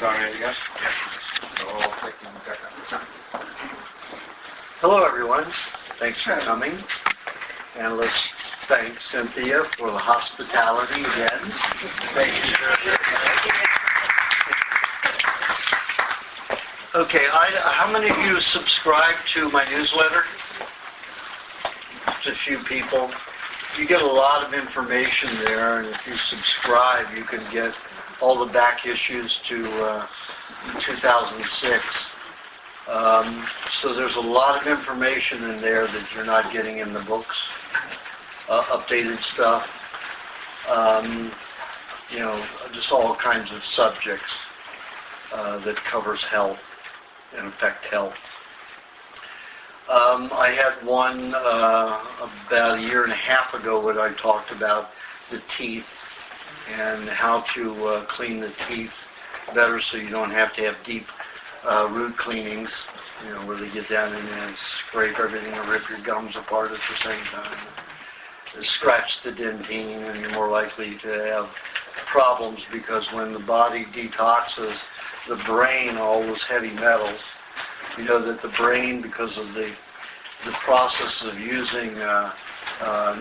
Sorry, yes. Hello, everyone. Thanks for coming. And let's thank Cynthia for the hospitality again. Thank you very much. Okay, how many of you subscribe to my newsletter? Just a few people. You get a lot of information there, and if you subscribe, you can get all the back issues to 2006. So there's a lot of information in there that you're not getting in the books. Updated stuff. Just all kinds of subjects that covers health and affect health. I had one about a year and a half ago when I talked about the teeth and how to clean the teeth better so you don't have to have deep root cleanings, where they get down in and scrape everything and rip your gums apart at the same time. Scratch the dentine, and you're more likely to have problems because when the body detoxes the brain, all those heavy metals, you know that the brain, because of the process of using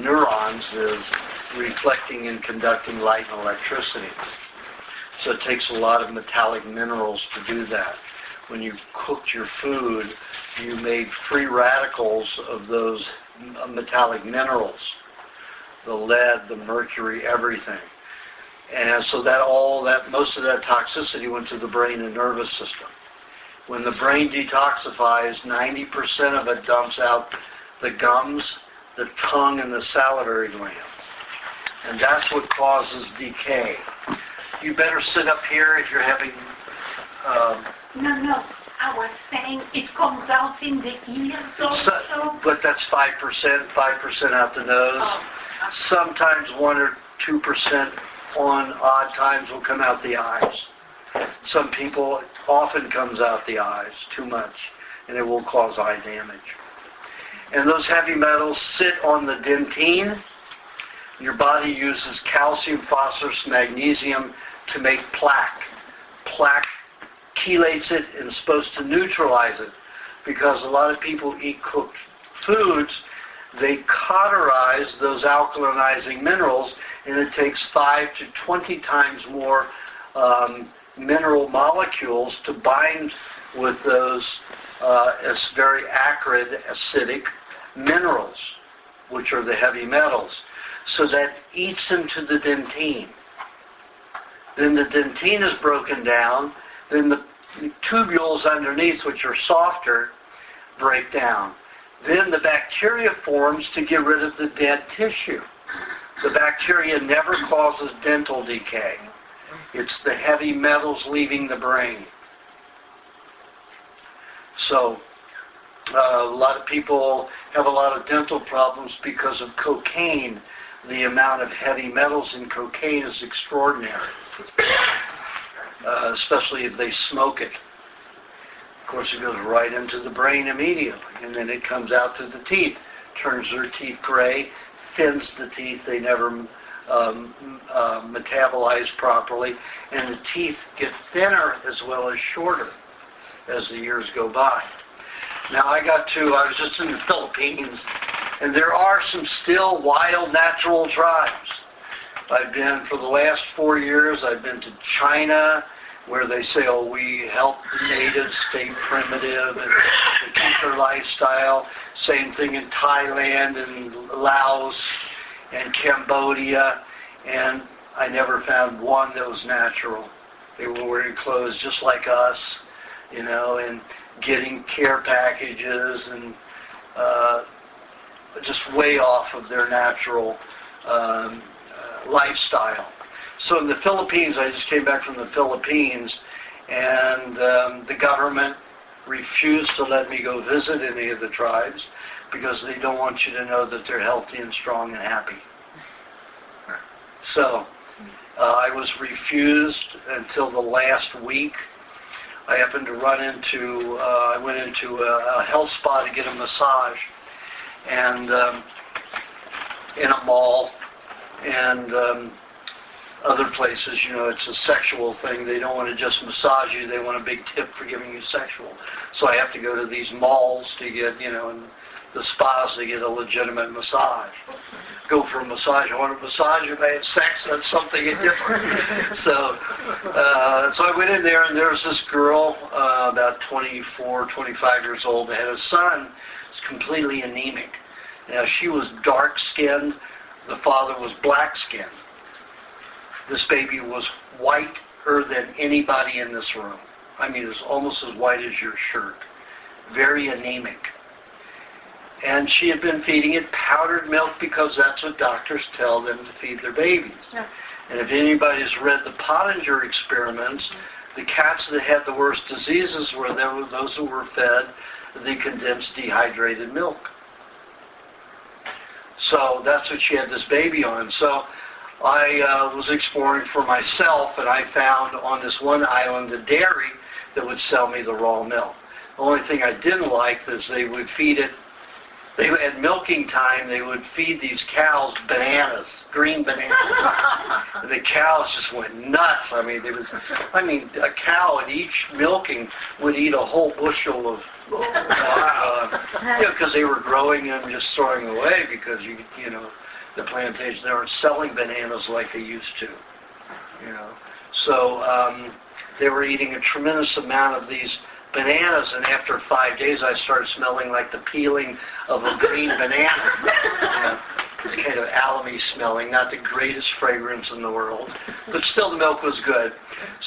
neurons, is reflecting and conducting light and electricity. So it takes a lot of metallic minerals to do that. When you cooked your food, you made free radicals of those metallic minerals, the lead, the mercury, everything. And so most of that toxicity went to the brain and nervous system. When the brain detoxifies, 90% of it dumps out the gums, the tongue, and the salivary glands. And that's what causes decay. You better sit up here if you're having... No. I was saying it comes out in the ears also. But that's 5% out the nose. Oh. Sometimes 1 or 2% on odd times will come out the eyes. Some people, often comes out the eyes, too much, and it will cause eye damage. And those heavy metals sit on the dentine. Your body uses calcium, phosphorus, magnesium to make plaque. Plaque chelates it and is supposed to neutralize it because a lot of people eat cooked foods. They cauterize those alkalinizing minerals, and it takes 5 to 20 times more mineral molecules to bind with those very acrid, acidic minerals, which are the heavy metals. So that eats into the dentine. Then the dentine is broken down. Then the tubules underneath, which are softer, break down. Then the bacteria forms to get rid of the dead tissue. The bacteria never causes dental decay. It's the heavy metals leaving the brain. So a lot of people have a lot of dental problems because of cocaine. The amount of heavy metals in cocaine is extraordinary, especially if they smoke it. Of course, it goes right into the brain immediately, and then it comes out to the teeth, turns their teeth gray, thins the teeth. They never metabolize properly, and the teeth get thinner as well as shorter as the years go by. Now, I was just in the Philippines, and there are some still wild natural tribes. For the last 4 years, I've been to China, where they say, we help the natives stay primitive and keep their lifestyle. Same thing in Thailand and Laos and Cambodia. And I never found one that was natural. They were wearing clothes just like us, and getting care packages and just way off of their natural lifestyle. So in the Philippines, I just came back from the Philippines, and the government refused to let me go visit any of the tribes because they don't want you to know that they're healthy and strong and happy. So I was refused until the last week. I happened to I went into a health spa to get a massage, and in a mall, and other places, you know, it's a sexual thing. They don't want to just massage you. They want a big tip for giving you sexual. So I have to go to these malls to get, you know, and the spas to get a legitimate massage. Go for a massage. I want a massage. If I had sex, that's something different. So I went in there, and there was this girl, about 24, 25 years old, that had a son who was completely anemic. Now, she was dark-skinned. The father was black-skinned. This baby was whiter than anybody in this room. I mean, it was almost as white as your shirt. Very anemic. And she had been feeding it powdered milk because that's what doctors tell them to feed their babies. Yeah. And if anybody's read the Pottinger experiments, the cats that had the worst diseases were those who were fed the condensed dehydrated milk. So that's what she had this baby on. So I was exploring for myself, and I found on this one island a dairy that would sell me the raw milk. The only thing I didn't like is they would feed it. At milking time, they would feed these cows bananas, green bananas. The cows just went nuts. I mean, a cow at each milking would eat a whole bushel of, because they were growing them, just throwing away because you know, the plantation, they aren't selling bananas like they used to, you know. So they were eating a tremendous amount of these bananas, and after 5 days I started smelling like the peeling of a green banana. It's kind of alum-y smelling, not the greatest fragrance in the world, but still the milk was good.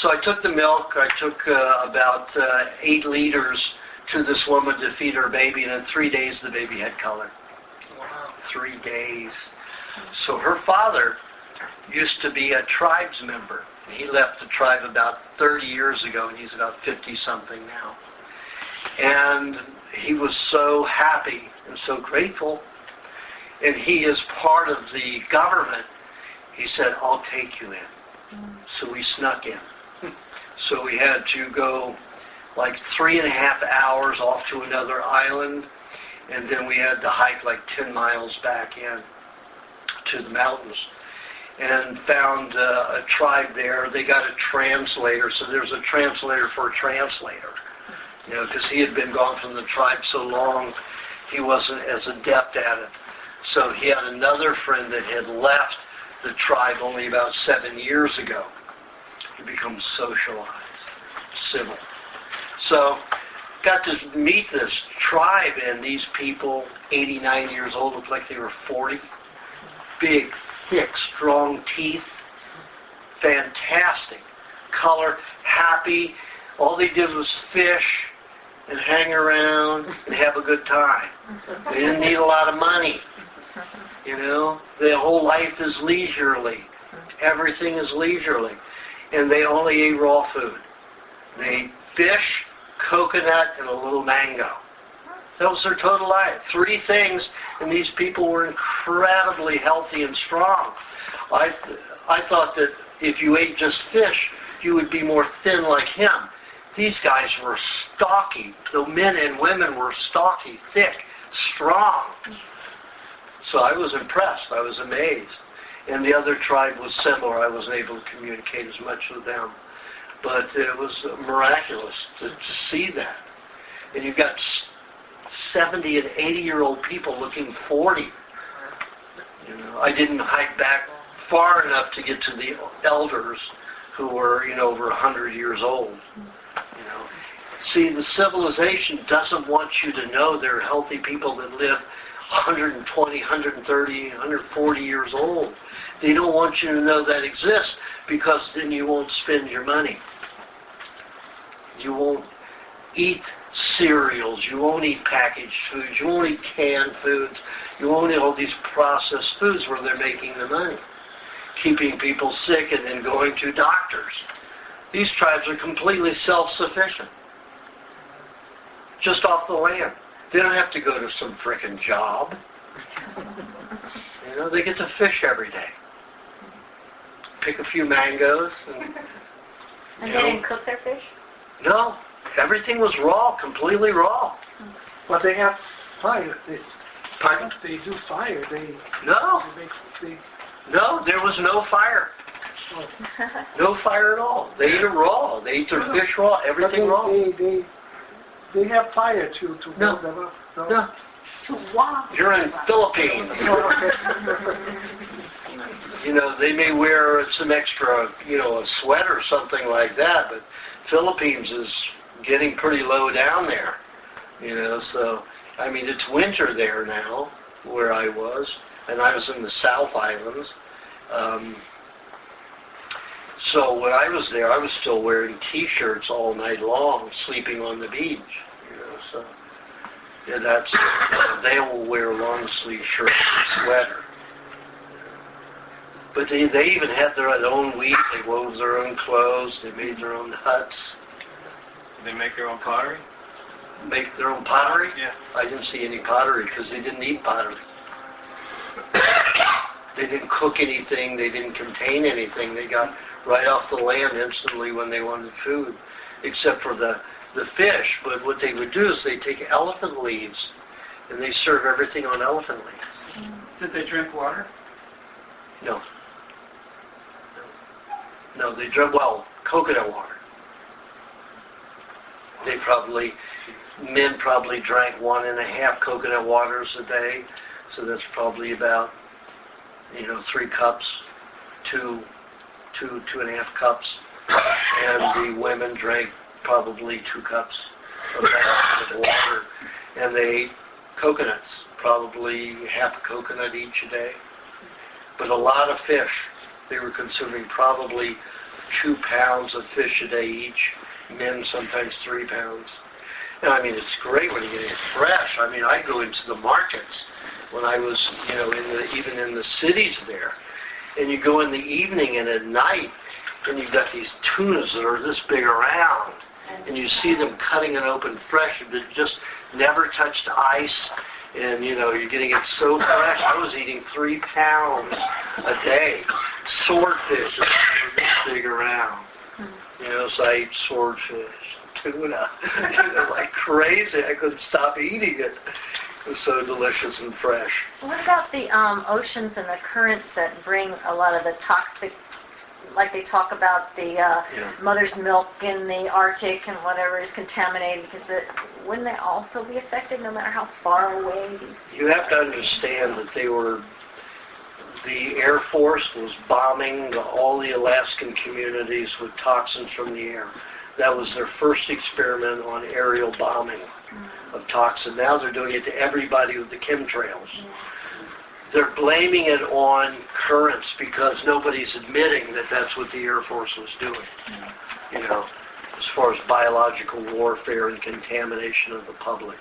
So I took the milk, I took about 8 liters to this woman to feed her baby, and in 3 days the baby had color. Wow, 3 days. So her father used to be a tribes member. He left the tribe about 30 years ago, and he's about 50-something now. And he was so happy and so grateful. And he is part of the government. He said, I'll take you in. So we snuck in. So we had to go like 3.5 hours off to another island, and then we had to hike like 10 miles back in to the mountains. And found a tribe there. They got a translator, so there's a translator for a translator. You know, because he had been gone from the tribe so long, he wasn't as adept at it. So he had another friend that had left the tribe only about 7 years ago. He becomes socialized, civil. So got to meet this tribe, and these people, 89 years old, looked like they were 40. Big, thick, strong teeth, fantastic color, happy. All they did was fish and hang around and have a good time. They didn't need a lot of money. You know, their whole life is leisurely. Everything is leisurely. And they only ate raw food. They ate fish, coconut, and a little mango. That was their total diet. 3 things, and these people were incredibly healthy and strong. I thought that if you ate just fish, you would be more thin like him. These guys were stocky. The men and women were stocky, thick, strong. So I was impressed. I was amazed. And the other tribe was similar. I wasn't able to communicate as much with them. But it was miraculous to see that. And you've got 70 and 80-year-old people looking 40. You know, I didn't hike back far enough to get to the elders who were, you know, over 100 years old. You know, see, the civilization doesn't want you to know there are healthy people that live 120, 130, 140 years old. They don't want you to know that exists, because then you won't spend your money. You won't eat cereals, you won't eat packaged foods, you won't eat canned foods, you won't eat all these processed foods where they're making the money, keeping people sick and then going to doctors. These tribes are completely self-sufficient, just off the land. They don't have to go to some frickin' job. You know, they get to fish every day. Pick a few mangoes. And they didn't cook their fish? No. Everything was raw, completely raw. But they have fire. Pardon? They do fire. No. They No, there was no fire. No fire at all. They eat it raw. They eat their fish raw. Everything raw. They have fire to No. warm them up. No. No. To warm. You're in Philippines. You know, they may wear some extra, a sweat or something like that, but Philippines is getting pretty low down there. So, I mean, it's winter there now, where I was, and I was in the South Islands. So when I was there, I was still wearing T-shirts all night long, sleeping on the beach. So yeah, they will wear long sleeve shirts and sweater. But they even had their own wheat. They wove their own clothes. They made their own huts. They make their own pottery? Make their own pottery? Yeah. I didn't see any pottery because they didn't eat pottery. They didn't cook anything. They didn't contain anything. They got right off the land instantly when they wanted food, except for the fish. But what they would do is they take elephant leaves and they serve everything on elephant leaves. Did they drink water? No. No, they drink, coconut water. Men probably drank 1.5 coconut waters a day, so that's probably about, 3 cups, 2.5 cups, and the women drank probably 2 cups of that of water, and they ate coconuts, probably half a coconut each a day, but a lot of fish. They were consuming probably 2 pounds of fish a day each, men sometimes 3 pounds. And I mean, it's great when you get it fresh. I mean, I go into the markets when I was, even in the cities there, and you go in the evening and at night, and you've got these tunas that are this big around, and you see them cutting it open fresh, but just never touched ice, and you're getting it so fresh. I was eating 3 pounds a day. Swordfish that were this big around. So I ate swordfish, tuna, like crazy. I couldn't stop eating it. It was so delicious and fresh. What about the oceans and the currents that bring a lot of the toxic, like they talk about the mother's milk in the Arctic and whatever is contaminated, because wouldn't they also be affected no matter how far away these? You have to understand that the Air Force was bombing all the Alaskan communities with toxins from the air. That was their first experiment on aerial bombing of toxin. Now they're doing it to everybody with the chemtrails. They're blaming it on currents because nobody's admitting that that's what the Air Force was doing, as far as biological warfare and contamination of the public.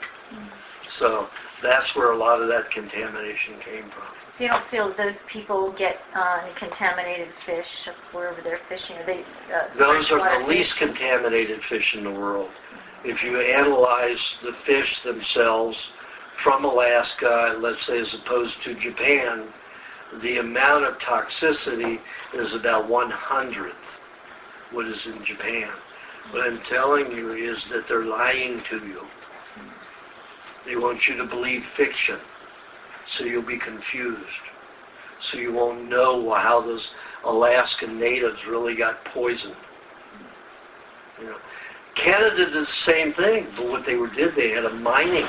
So that's where a lot of that contamination came from. So you don't feel that those people get contaminated fish wherever they're fishing? Those are the least contaminated fish in the world. If you analyze the fish themselves from Alaska, let's say as opposed to Japan, the amount of toxicity is about 1/100th what is in Japan. What I'm telling you is that they're lying to you. They want you to believe fiction, so you'll be confused. So you won't know how those Alaskan natives really got poisoned. Canada did the same thing, but what they did, they had a mining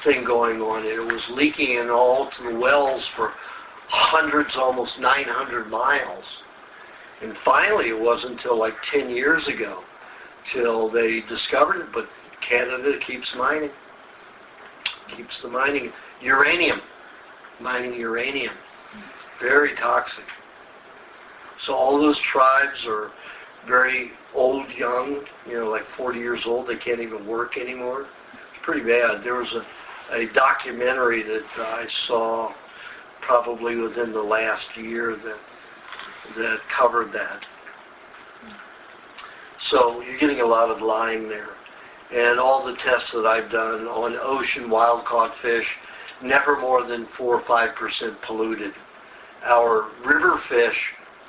thing going on. It was leaking in all to the wells for hundreds, almost 900 miles. And finally, it wasn't until like 10 years ago till they discovered it, but Canada keeps mining. Keeps the mining. Uranium. Mining uranium. Very toxic. So all those tribes are very old, young, like 40 years old. They can't even work anymore. It's pretty bad. There was a documentary that I saw probably within the last year that covered that. So you're getting a lot of lying there. And all the tests that I've done on ocean wild-caught fish, never more than 4 or 5% polluted. Our river fish,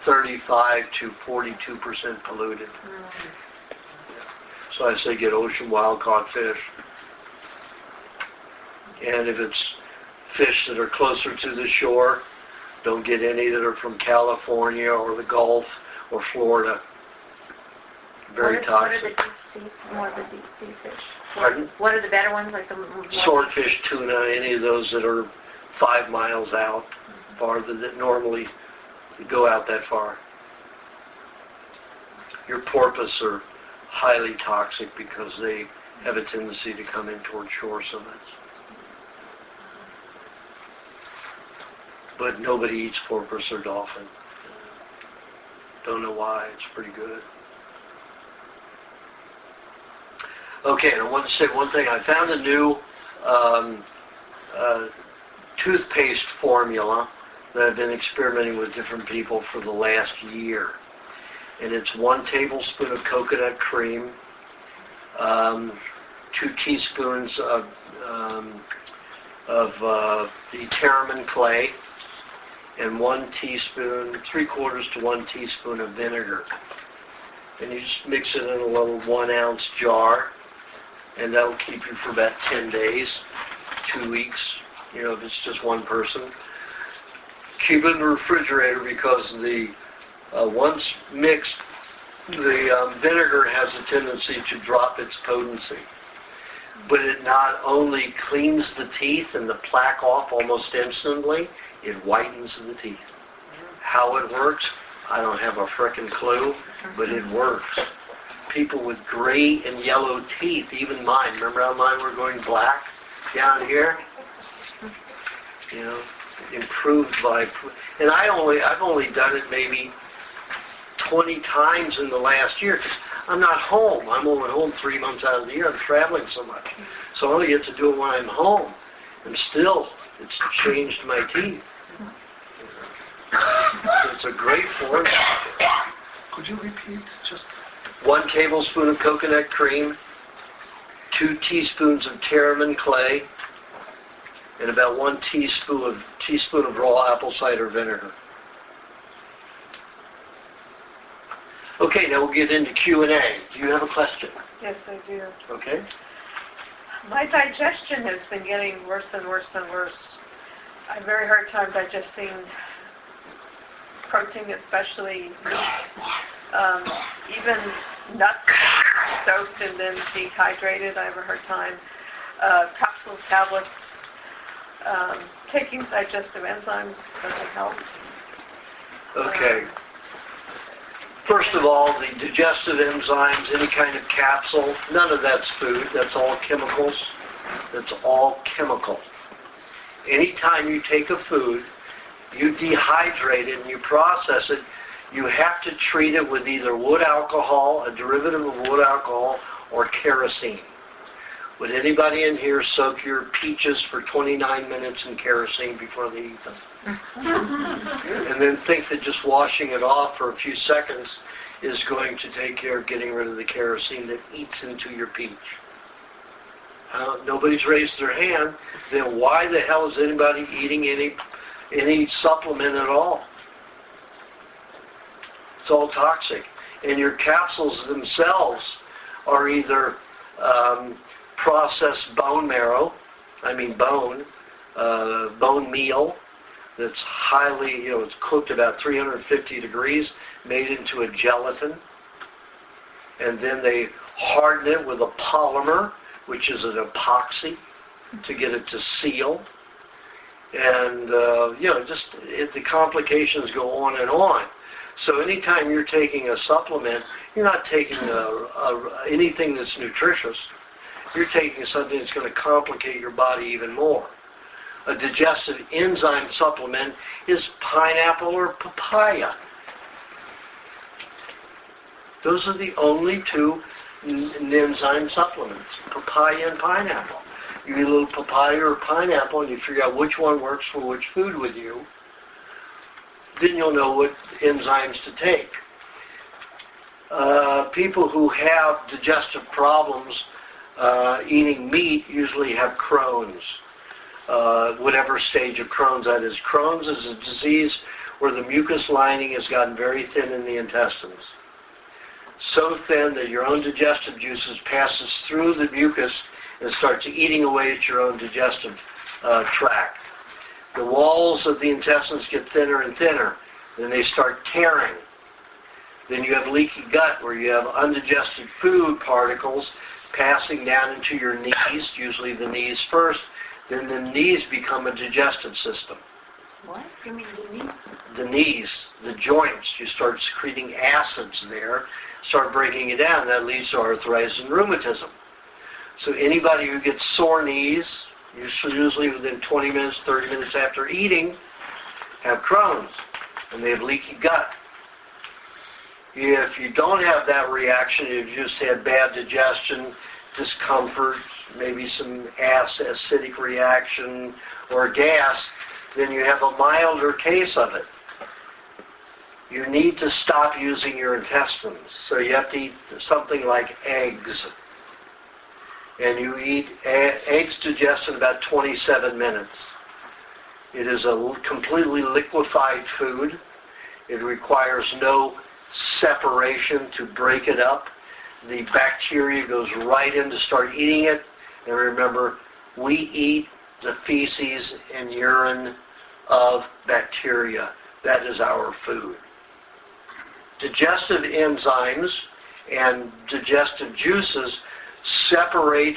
35 to 42% polluted. So I say get ocean wild-caught fish. And if it's fish that are closer to the shore, Don't get any that are from California or the Gulf or Florida. Very toxic. What are the deep sea, more of the deep sea fish? Pardon? What are the better ones, like the Swordfish, tuna, any of those that are 5 miles out, farther, that normally go out that far. Your porpoise are highly toxic because they have a tendency to come in toward shore so much. But nobody eats porpoise or dolphin. Don't know why. It's pretty good. Okay, and I want to say one thing. I found a new toothpaste formula that I've been experimenting with different people for the last year. And it's 1 tablespoon of coconut cream, 2 teaspoons of the Terramin clay, and 1 teaspoon, 3/4 to 1 teaspoon of vinegar. And you just mix it in a little 1-ounce jar, and that'll keep you for about 10 days, 2 weeks, if it's just one person. Keep it in the refrigerator because the once mixed, the vinegar has a tendency to drop its potency. But it not only cleans the teeth and the plaque off almost instantly, it whitens the teeth. How it works, I don't have a frickin' clue, but it works. People with gray and yellow teeth, even mine, remember how mine were going black down here? Improved by, and I've only done it maybe 20 times in the last year because I'm not home. I'm only home 3 months out of the year. I'm traveling so much. So I only get to do it when I'm home. And still, it's changed my teeth. So it's a great formula. Could you repeat just? 1 tablespoon of coconut cream, 2 teaspoons of Terramin clay, and about 1 teaspoon of raw apple cider vinegar. Okay, now we'll get into Q&A. Do you have a question? Yes, I do. Okay. My digestion has been getting worse and worse and worse. I have a very hard time digesting protein, especially meat. Even nuts soaked and then dehydrated, I have a hard time. Capsules, tablets, taking digestive enzymes doesn't help. Okay. First of all, the digestive enzymes, any kind of capsule, none of that's food. That's all chemicals. That's all chemical. Anytime you take a food, you dehydrate it and you process it, you have to treat it with either wood alcohol, a derivative of wood alcohol, or kerosene. Would anybody in here soak your peaches for 29 minutes in kerosene before they eat them? And then think that just washing it off for a few seconds is going to take care of getting rid of the kerosene that eats into your peach? Nobody's raised their hand. Then why the hell is anybody eating any supplement at all? It's all toxic. And your capsules themselves are either processed bone marrow, bone meal that's highly, it's cooked about 350 degrees, made into a gelatin, and then they harden it with a polymer, which is an epoxy, to get it to seal. And, the complications go on and on. So anytime you're taking a supplement, you're not taking anything that's nutritious. You're taking something that's going to complicate your body even more. A digestive enzyme supplement is pineapple or papaya. Those are the only 2 enzyme supplements, papaya and pineapple. You eat a little papaya or pineapple and you figure out which one works for which food with you. Then you'll know what enzymes to take. People who have digestive problems eating meat usually have Crohn's. Whatever stage of Crohn's that is. Crohn's is a disease where the mucus lining has gotten very thin in the intestines. So thin that your own digestive juices passes through the mucus and starts eating away at your own digestive tract. The walls of the intestines get thinner and thinner. Then they start tearing. Then you have leaky gut, where you have undigested food particles passing down into your knees, usually the knees first. Then the knees become a digestive system. What? You mean the knee? The knees, the joints, you start secreting acids there, start breaking it down. That leads to arthritis and rheumatism. So anybody who gets sore knees, usually within 20 minutes, 30 minutes after eating, have Crohn's, and they have leaky gut. If you don't have that reaction, you've just had bad digestion, discomfort, maybe some acidic reaction or gas, then you have a milder case of it. You need to stop using your intestines. So you have to eat something like eggs. And you eat eggs digest in about 27 minutes. It is a completely liquefied food. It requires no separation to break it up. The bacteria goes right in to start eating it. And remember, we eat the feces and urine of bacteria. That is our food. Digestive enzymes and digestive juices separate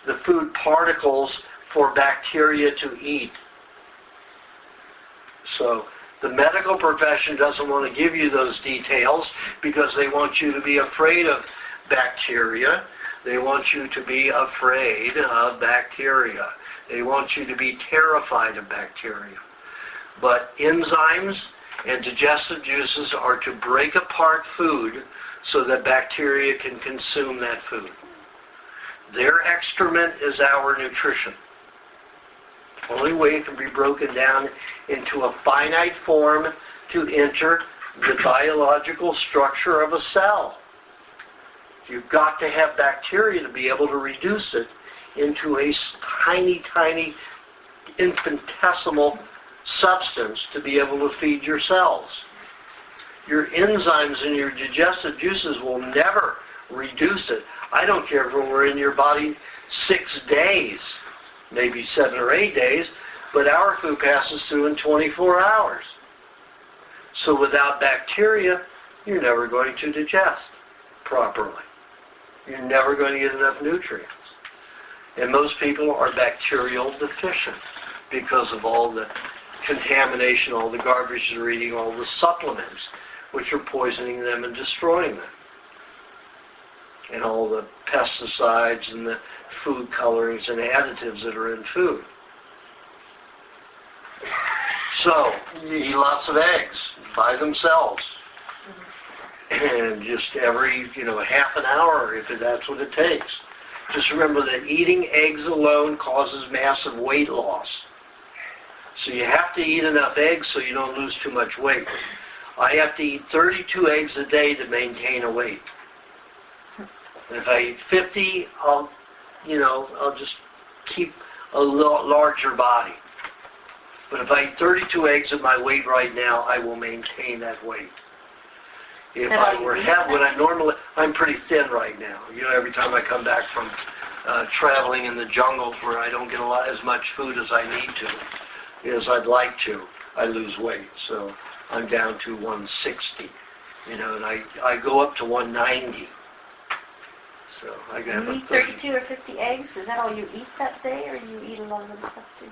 the food particles for bacteria to eat. So the medical profession doesn't want to give you those details because they want you to be afraid of bacteria. They want you to be afraid of bacteria. They want you to be terrified of bacteria. But enzymes and digestive juices are to break apart food so that bacteria can consume that food. Their excrement is our nutrition. The only way it can be broken down into a finite form to enter the biological structure of a cell. You've got to have bacteria to be able to reduce it into a tiny, tiny, infinitesimal substance to be able to feed your cells. Your enzymes and your digestive juices will never reduce it. I don't care if we're in your body 6 days, maybe 7 or 8 days, but our food passes through in 24 hours. So without bacteria, you're never going to digest properly. You're never going to get enough nutrients. And most people are bacterial deficient because of all the contamination, all the garbage they're eating, all the supplements, which are poisoning them and destroying them. And all the pesticides and the food colorings and additives that are in food. So, you eat lots of eggs by themselves. And just every, half an hour, if that's what it takes. Just remember that eating eggs alone causes massive weight loss. So you have to eat enough eggs so you don't lose too much weight. I have to eat 32 eggs a day to maintain a weight. And if I eat 50, I'll just keep a larger body. But if I eat 32 eggs at my weight right now, I will maintain that weight. If I were I'm pretty thin right now. Every time I come back from traveling in the jungles where I don't get as much food as I need to, as I'd like to, I lose weight. So I'm down to 160, and I go up to 190. So I got you eat 32 or 50 eggs? Is that all you eat that day, or you eat a lot of other stuff too?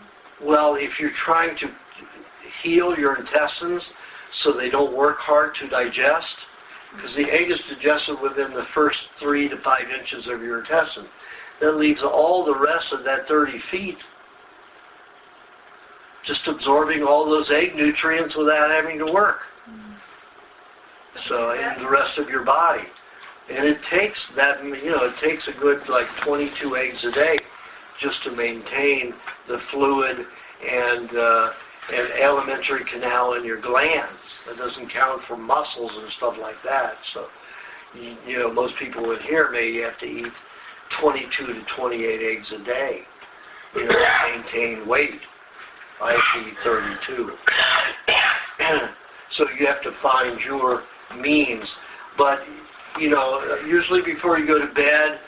Well, if you're trying to heal your intestines so they don't work hard to digest, because the egg is digested within the first 3 to 5 inches of your intestine, that leaves all the rest of that 30 feet just absorbing all those egg nutrients without having to work. So, and the rest of your body. And it takes it takes a good 22 eggs a day just to maintain the fluid and alimentary canal in your glands. That doesn't count for muscles and stuff like that. So, most people would hear me, you have to eat 22 to 28 eggs a day, to maintain weight. I have to eat 32. So you have to find your means. But, usually before you go to bed,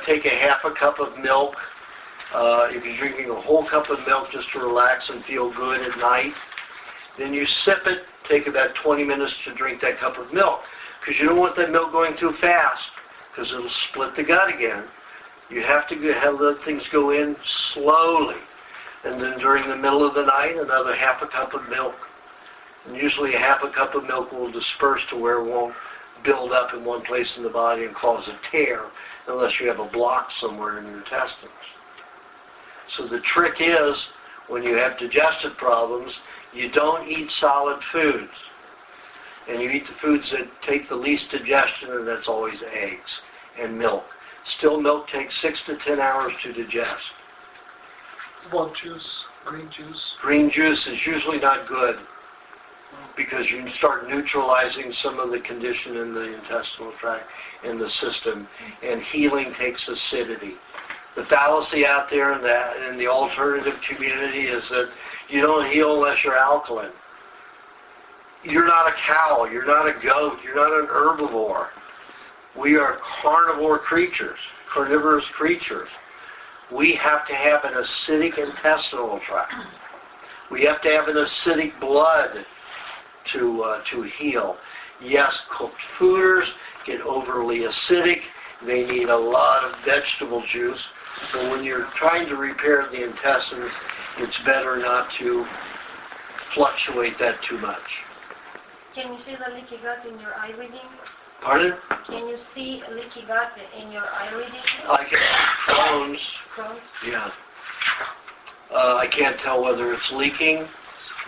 take a half a cup of milk If you're drinking a whole cup of milk just to relax and feel good at night, then you sip it, take about 20 minutes to drink that cup of milk. Because you don't want that milk going too fast, because it'll split the gut again. You have to let things go in slowly. And then during the middle of the night, another half a cup of milk. And usually a half a cup of milk will disperse to where it won't build up in one place in the body and cause a tear, unless you have a block somewhere in your intestines. So the trick is, when you have digestive problems, you don't eat solid foods. And you eat the foods that take the least digestion, and that's always eggs and milk. Still, milk takes 6 to 10 hours to digest. What juice? Green juice? Green juice is usually not good, because you can start neutralizing some of the condition in the intestinal tract, in the system, and healing takes acidity. The fallacy out there in the alternative community is that you don't heal unless you're alkaline. You're not a cow, you're not a goat, you're not an herbivore. We are carnivore creatures, carnivorous creatures. We have to have an acidic intestinal tract. We have to have an acidic blood to heal. Yes, cooked fooders get overly acidic. They need a lot of vegetable juice. But when you're trying to repair the intestines, it's better not to fluctuate that too much. Can you see the leaky gut in your eye reading? Pardon? Can you see a leaky gut in your eye reading? I can. Crohn's. Crohn's? Yeah. I can't tell whether it's leaking,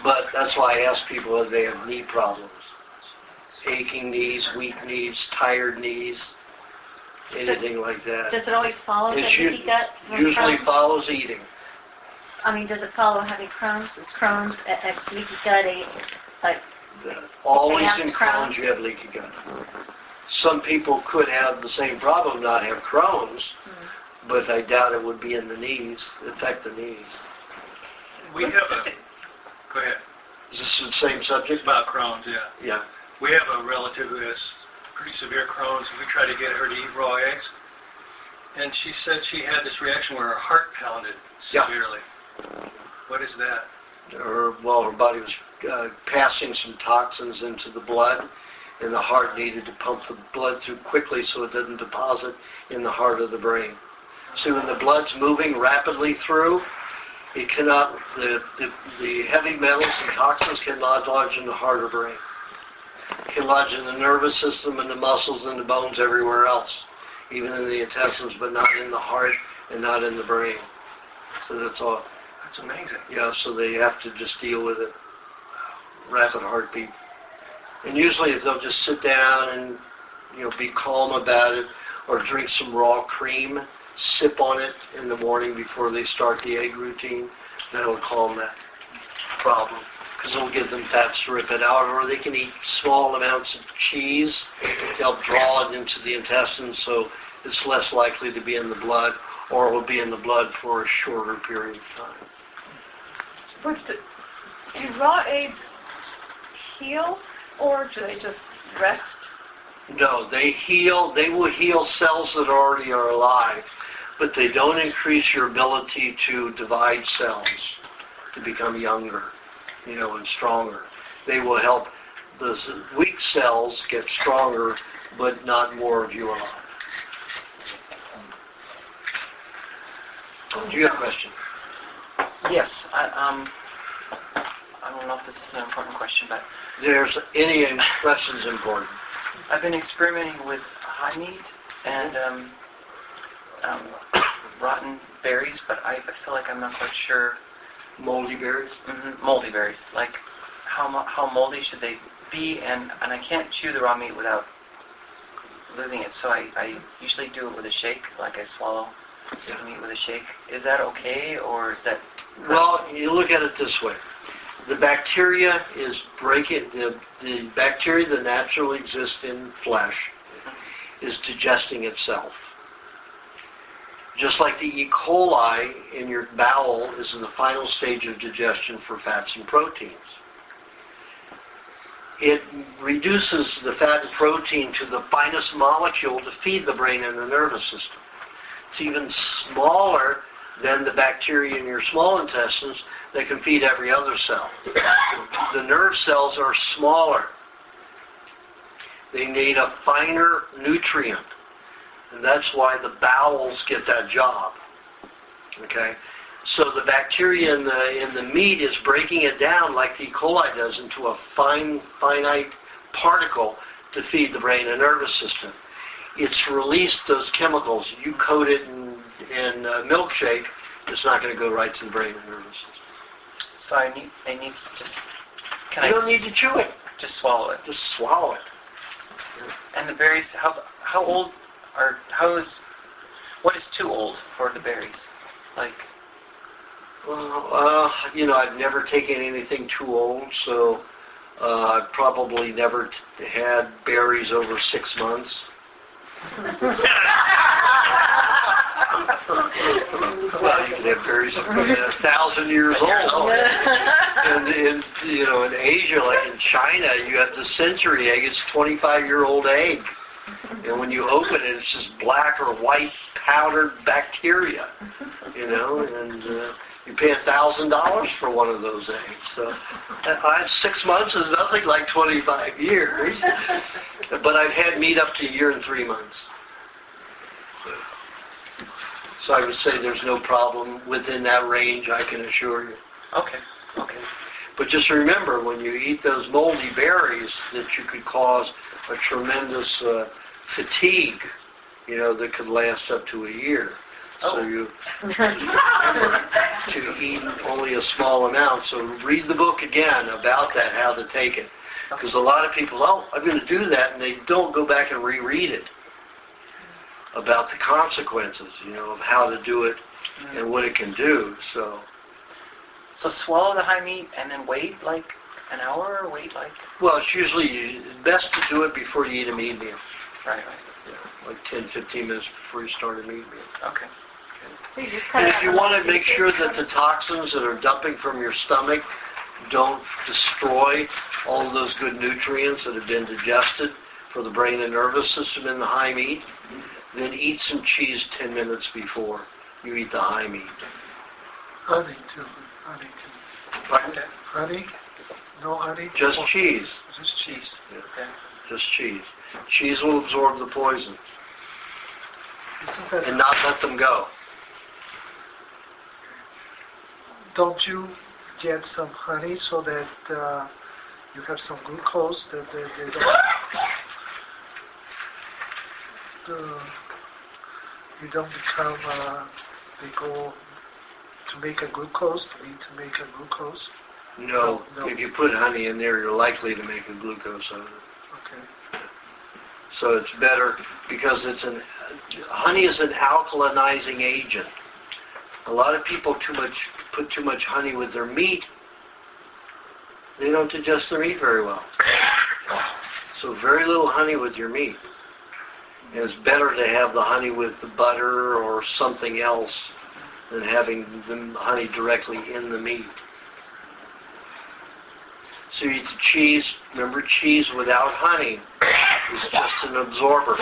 but that's why I ask people if they have knee problems. Aching knees, weak knees, tired knees, anything like that. Does it always follow the leaky gut? Usually follows eating. I mean, does it follow having Crohn's? Is Crohn's a leaky gut like? Always in Crohn's you have leaky gut. Some people could have the same problem, not have Crohn's, but I doubt it would be in the knees, affect the knees. We have a... Go ahead. Is this the same subject? About Crohn's, yeah. Yeah. We have a relative who has pretty severe Crohn's. We tried to get her to eat raw eggs, and she said she had this reaction where her heart pounded severely. Yeah. What is that? Her body was passing some toxins into the blood, and the heart needed to pump the blood through quickly so it doesn't deposit in the heart of the brain. See, when the blood's moving rapidly through, it cannot, the heavy metals and toxins cannot lodge in the heart or brain. It can lodge in the nervous system and the muscles and the bones everywhere else, even in the intestines, but not in the heart and not in the brain. So that's all. That's amazing. Yeah, so they have to just deal with it. Rapid heartbeat. And usually they'll just sit down and, be calm about it, or drink some raw cream, sip on it in the morning before they start the egg routine. That'll calm that problem, because it'll give them fats to rip it out, or they can eat small amounts of cheese to help draw it into the intestines so it's less likely to be in the blood, or it will be in the blood for a shorter period of time. But do raw eggs heal, or do they just rest? No, they heal. They will heal cells that already are alive, but they don't increase your ability to divide cells to become younger, and stronger. They will help the weak cells get stronger, but not more of you alive. Do you have a question? Yes. I don't know if this is an important question, but... There's any questions important? I've been experimenting with high meat and rotten berries, but I feel like I'm not quite sure... Moldy berries? Mm-hmm, moldy berries. Like, how moldy should they be? And I can't chew the raw meat without losing it, so I usually do it with a shake, like I swallow the meat with a shake. Is that okay, or is that... Well, you look at it this way. The bacteria is breaking, the bacteria that naturally exist in flesh is digesting itself. Just like the E. coli in your bowel is in the final stage of digestion for fats and proteins. It reduces the fat and protein to the finest molecule to feed the brain and the nervous system. It's even smaller then the bacteria in your small intestines that can feed every other cell. The nerve cells are smaller. They need a finer nutrient. And that's why the bowels get that job. Okay? So the bacteria in the meat is breaking it down like the E. coli does into a finite particle to feed the brain and nervous system. It's released those chemicals. You coat it in milkshake, it's not going to go right to the brain and nervous system. So I need to just... You don't need to chew it. Just swallow it. Just swallow it. And the berries, how old are... What is too old for the berries? Like... Well, I've never taken anything too old, so I've probably never had berries over 6 months. Well, you can have berries 1,000 years old. And in Asia, like in China, you have the century egg. It's a 25-year-old egg. And when you open it, it's just black or white powdered bacteria, and you pay $1,000 for one of those eggs. So 6 months is nothing like 25 years. But I've had meat up to a year and 3 months. So I would say there's no problem within that range, I can assure you. Okay. But just remember, when you eat those moldy berries, that you could cause a tremendous fatigue, that could last up to a year. So you remember to eat only a small amount. So read the book again about that, how to take it. Because a lot of people, I'm going to do that, and they don't go back and reread it about the consequences, of how to do it and what it can do. So swallow the high meat and then wait like an hour, or wait like... Well, it's usually best to do it before you eat a meat meal. Right. Yeah, like 10, 15 minutes before you start a meat meal. Okay. So you just And if you want to make sure that the toxins that are dumping from your stomach don't destroy all of those good nutrients that have been digested for the brain and nervous system in the high meat, then eat some cheese 10 minutes before you eat the high meat. Honey too. Pardon? Honey? No honey? Just cheese. Just cheese. Yeah. Okay. Just cheese. Cheese will absorb the poison and not let them go. Don't you get some honey so that you have some glucose that they you don't become they go to make a glucose, to make a glucose? No. If you put honey in there, you're likely to make a glucose out of it. Okay. So it's better because honey is an alkalinizing agent. A lot of people put too much honey with their meat. They don't digest their meat very well. So very little honey with your meat. And it's better to have the honey with the butter or something else than having the honey directly in the meat. So you eat the cheese. Remember, cheese without honey is just an absorber.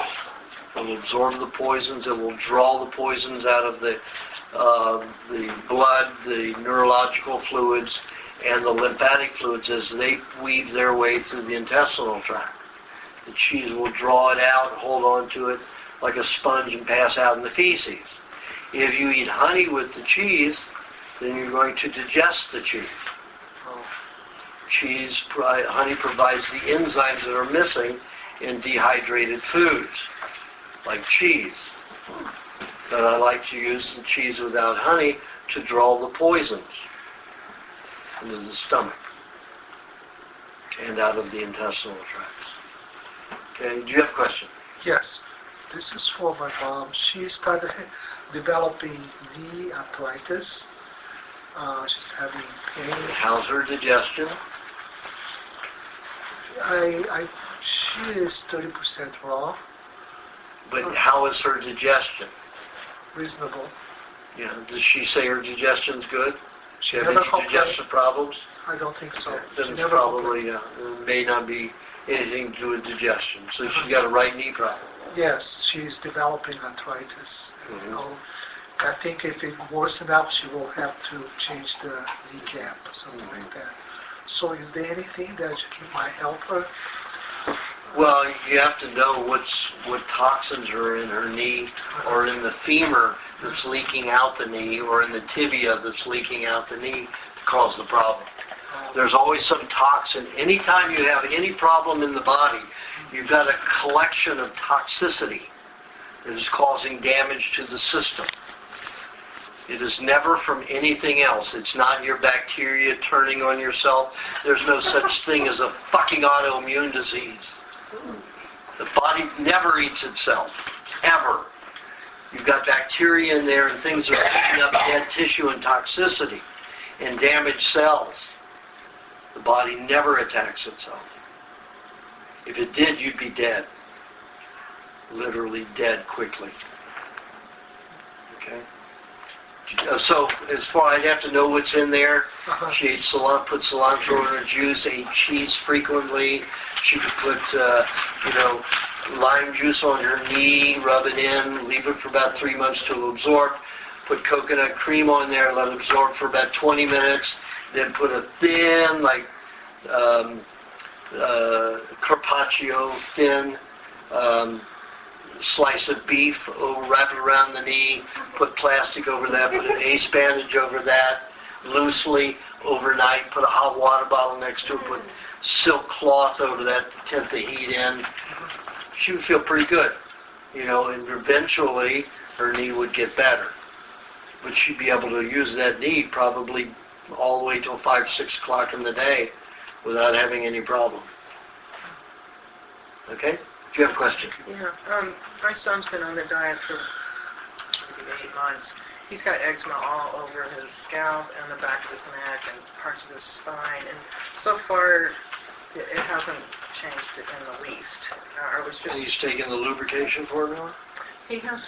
It will absorb the poisons. It will draw the poisons out of the blood, the neurological fluids, and the lymphatic fluids as they weave their way through the intestinal tract. The cheese will draw it out, hold on to it like a sponge, and pass out in the feces. If you eat honey with the cheese, then you're going to digest the cheese. Honey provides the enzymes that are missing in dehydrated foods, like cheese. But I like to use the cheese without honey to draw the poisons into the stomach and out of the intestinal tracts. Okay, do you have a question? Yes. This is for my mom. She started developing knee arthritis. She's having pain. How's her digestion? She is 30% raw. But how is her digestion? Reasonable. Yeah. Does she say her digestion's good? She have never any digestive problems? I don't think so. Then She it's never probably it may not be anything to do with digestion. So she's got a right knee problem. Yes, she's developing arthritis. Mm-hmm. I think if it worsens up, she will have to change the kneecap or something like that. So is there anything that might help her? Well, you have to know what toxins are in her knee or in the femur that's leaking out the knee or in the tibia that's leaking out the knee to cause the problem. There's always some toxin. Anytime you have any problem in the body, you've got a collection of toxicity that is causing damage to the system. It is never from anything else. It's not your bacteria turning on yourself. There's no such thing as a fucking autoimmune disease. The body never eats itself, ever. You've got bacteria in there and things are picking up dead tissue and toxicity and damaged cells. The body never attacks itself. If it did, you'd be dead. Literally dead quickly. Okay? So, as far I'd have to know what's in there. She ate put cilantro in her juice, ate cheese frequently. She could put, lime juice on her knee, rub it in, leave it for about 3 months to absorb. Put coconut cream on there, let it absorb for about 20 minutes. Then put a thin, carpaccio, thin slice of beef, wrap it around the knee, put plastic over that, put an ace bandage over that, loosely overnight, put a hot water bottle next to it, put silk cloth over that to tempt the heat in. She would feel pretty good, and eventually her knee would get better. But she'd be able to use that knee probably all the way till 5, 6 o'clock in the day without having any problem. Okay? Do you have a question? Yeah. My son's been on the diet for maybe 8 months. He's got eczema all over his scalp and the back of his neck and parts of his spine. And so far, it hasn't changed it in the least. And he's taking the lubrication formula? He has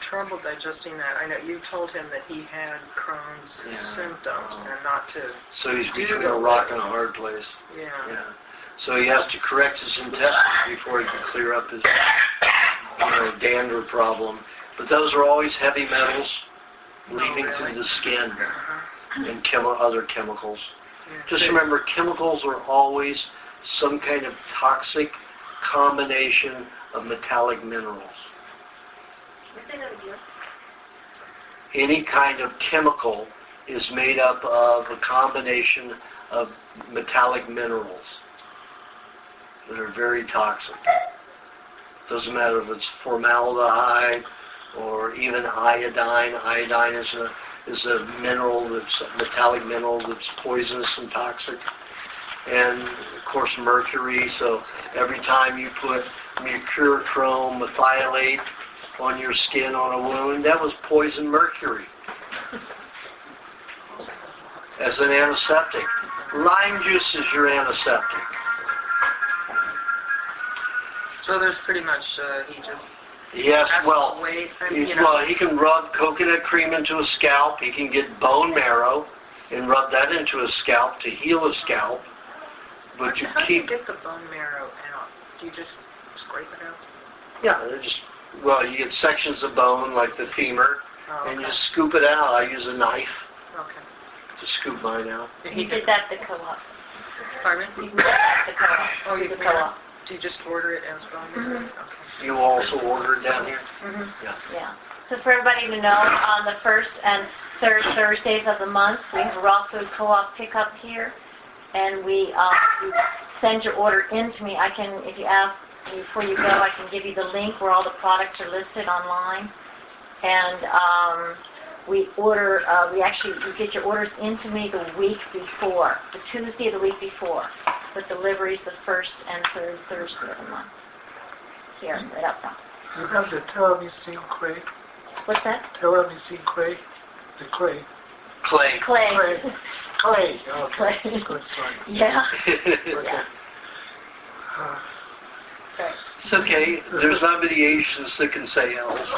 trouble digesting that. I know you told him that he had Crohn's symptoms and not to. So he's between a rock and a hard place. Yeah. So he has to correct his intestines before he can clear up his dander problem. But those are always heavy metals leaving through the skin and other chemicals. Yeah. Just remember, chemicals are always some kind of toxic combination of metallic minerals. Any kind of chemical is made up of a combination of metallic minerals that are very toxic. Doesn't matter if it's formaldehyde or even iodine. Iodine is a mineral that's a metallic mineral that's poisonous and toxic. And of course mercury. So every time you put mercurochrome methylate on your skin on a wound, that was poison mercury as an antiseptic. Lime juice is your antiseptic. So there's pretty much he just. Yes, well, weight, he can rub coconut cream into a scalp. He can get bone marrow and rub that into a scalp to heal a scalp. But How do you get the bone marrow out? Do you just scrape it out? Yeah, you get sections of bone like the femur, and you scoop it out. I use a knife to scoop mine out. You did that at the co-op. Pardon me? You did that at the co-op. Oh, you the co-op. Do you just order it as bone marrow? Mm-hmm. You also order it down here? Mm-hmm. Yeah. So for everybody to know, on the first and third Thursdays of the month, we have a raw food co-op pickup here, and we you send your order in to me. I can, if you ask me before you go, I can give you the link where all the products are listed online, and you get your orders into me the week before, the Tuesday of the week before, with deliveries the first and third Thursday of the month. Here, right up front. You have the telemycin clay. What's that? Telemycin clay. The clay. Clay. Clay. Clay. Okay. Clay. Good, sorry. Yeah. Okay. Yeah. Right. It's okay. There's not many Asians that can say else.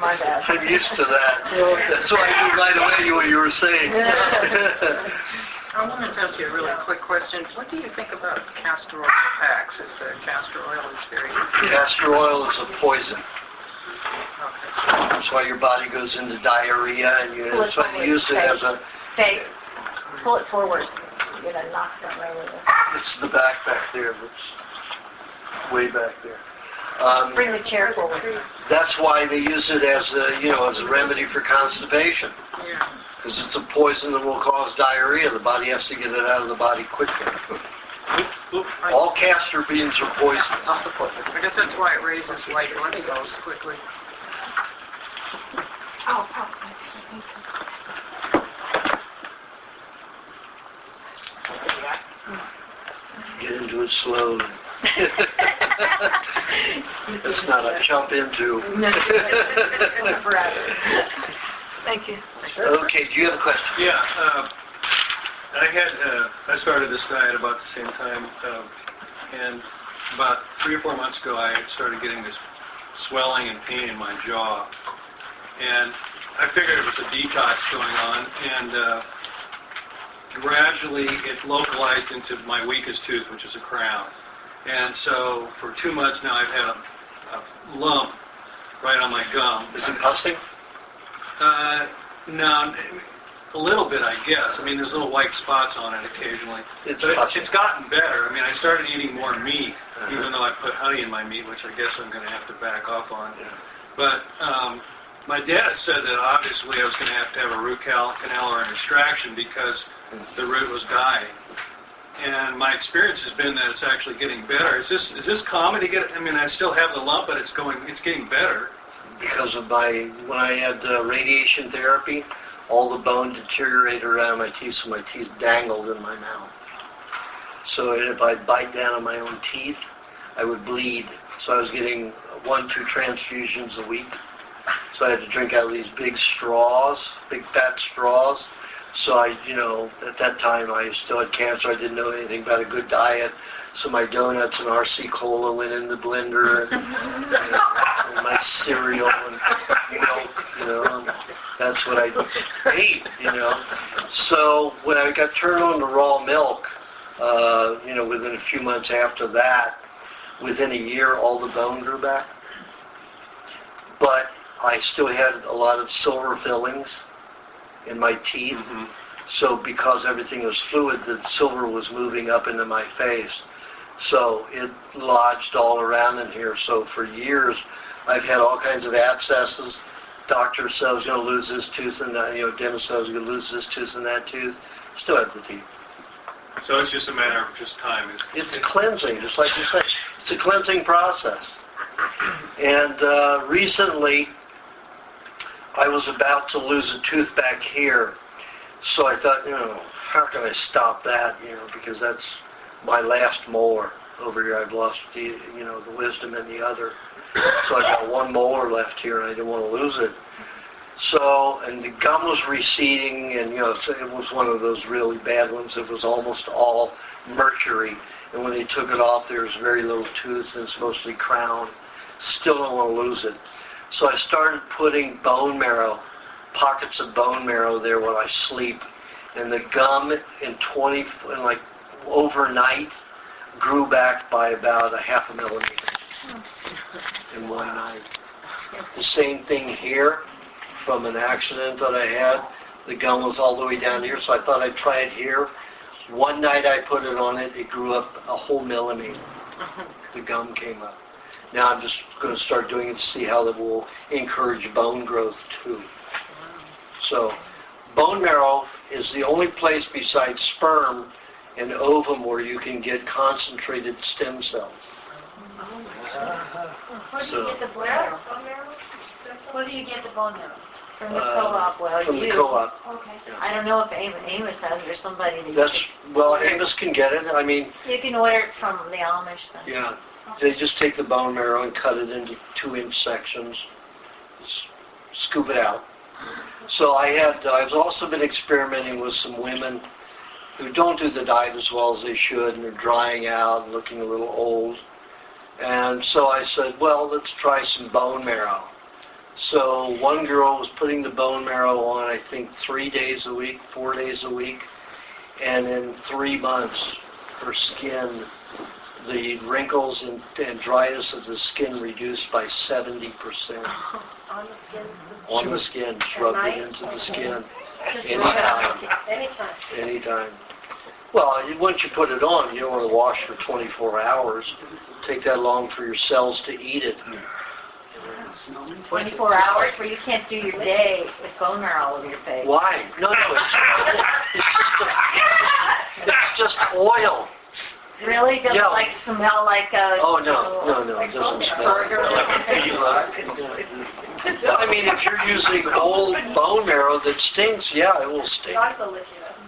My bad. I'm used to that. That's why I knew right away what you were saying. I wanted to ask you a really quick question. What do you think about castor oil packs? Castor oil is very... Castor oil is a poison. That's why your body goes into diarrhea, and that's why they use it as a... Stay. Pull it forward. You gotta knock something over there. It's the back there. It's way back there. Bring the chair forward. That's why they use it as a remedy for constipation. Yeah. Because it's a poison that will cause diarrhea. The body has to get it out of the body quickly. All castor beans are poisonous. I guess that's why it raises white blood cells quickly. Get into it slowly. It's not a jump into. Thank you. Okay, do you have a question? Yeah, I started this diet about the same time, and about 3 or 4 months ago I started getting this swelling and pain in my jaw, and I figured it was a detox going on, and gradually it localized into my weakest tooth, which is a crown. And so for 2 months now I've had a lump right on my gum. Is it pussing? No, a little bit, I guess. I mean, there's little white spots on it occasionally. It's gotten better. I mean, I started eating more meat, even though I put honey in my meat, which I guess I'm going to have to back off on. Yeah. But my dad said that obviously I was going to have a root canal or an extraction because the root was dying. And my experience has been that it's actually getting better. Is this common to get? I mean, I still have the lump, but it's getting better. Because of when I had radiation therapy, all the bone deteriorated around my teeth, so my teeth dangled in my mouth. So if I bite down on my own teeth, I would bleed. So I was getting 1-2 transfusions a week. So I had to drink out of these big straws, big fat straws. So at that time I still had cancer. I didn't know anything about a good diet. So my donuts and RC Cola went in the blender, and my cereal and milk, and that's what I ate, So when I got turned on to raw milk, within a few months after that, within a year, all the bone grew back. But I still had a lot of silver fillings in my teeth. Mm-hmm. So because everything was fluid, the silver was moving up into my face. So it lodged all around in here. So for years, I've had all kinds of abscesses. Doctor said I was going to lose this tooth and that, dentist said I was going to lose this tooth and that tooth. Still have the teeth. So it's just a matter of just time. It's cleansing, just like you said. It's a cleansing process. And recently, I was about to lose a tooth back here. So I thought, how can I stop that? Because that's my last molar over here. I've lost the wisdom in the other. So I got 1 molar left here, and I didn't want to lose it. So, and the gum was receding, and so it was one of those really bad ones. It was almost all mercury, and when they took it off, there was very little tooth, and it's mostly crown. Still don't want to lose it. So I started putting bone marrow, pockets of bone marrow there when I sleep, and the gum overnight grew back by about 0.5 millimeter in one night. The same thing here from an accident that I had. The gum was all the way down here, so I thought I'd try it here. One night I put it on it, it grew up 1 millimeter. The gum came up. Now I'm just going to start doing it to see how that will encourage bone growth too. So bone marrow is the only place besides sperm and ovum where you can get concentrated stem cells. Where do you get the bone marrow? Where do you get the bone marrow? From the co-op. From the co-op. Okay. Yeah. I don't know if Amos has it or somebody that Amos can get it. I mean, you can order it from the Amish then. Yeah. They just take the bone marrow and cut it into 2-inch sections, scoop it out. So I've also been experimenting with some women who don't do the diet as well as they should, and they're drying out and looking a little old. And so I said, well, let's try some bone marrow. So one girl was putting the bone marrow on, I think, 3 days a week, 4 days a week, and in 3 months, her skin the wrinkles and dryness of the skin reduced by 70%. On the skin. On the skin, just rub it into the skin. Just Anytime. Anytime. Anytime. Well, once you put it on, you don't want to wash for 24 hours. Take that long for your cells to eat it. 24 hours where you can't do your day with bone marrow all over your face. Why? No, it's just oil. Really? Does Yeah. it like smell like a... Oh, no, it doesn't smell. burger or something? I mean, if you're using old bone marrow that stinks, yeah, it will stink.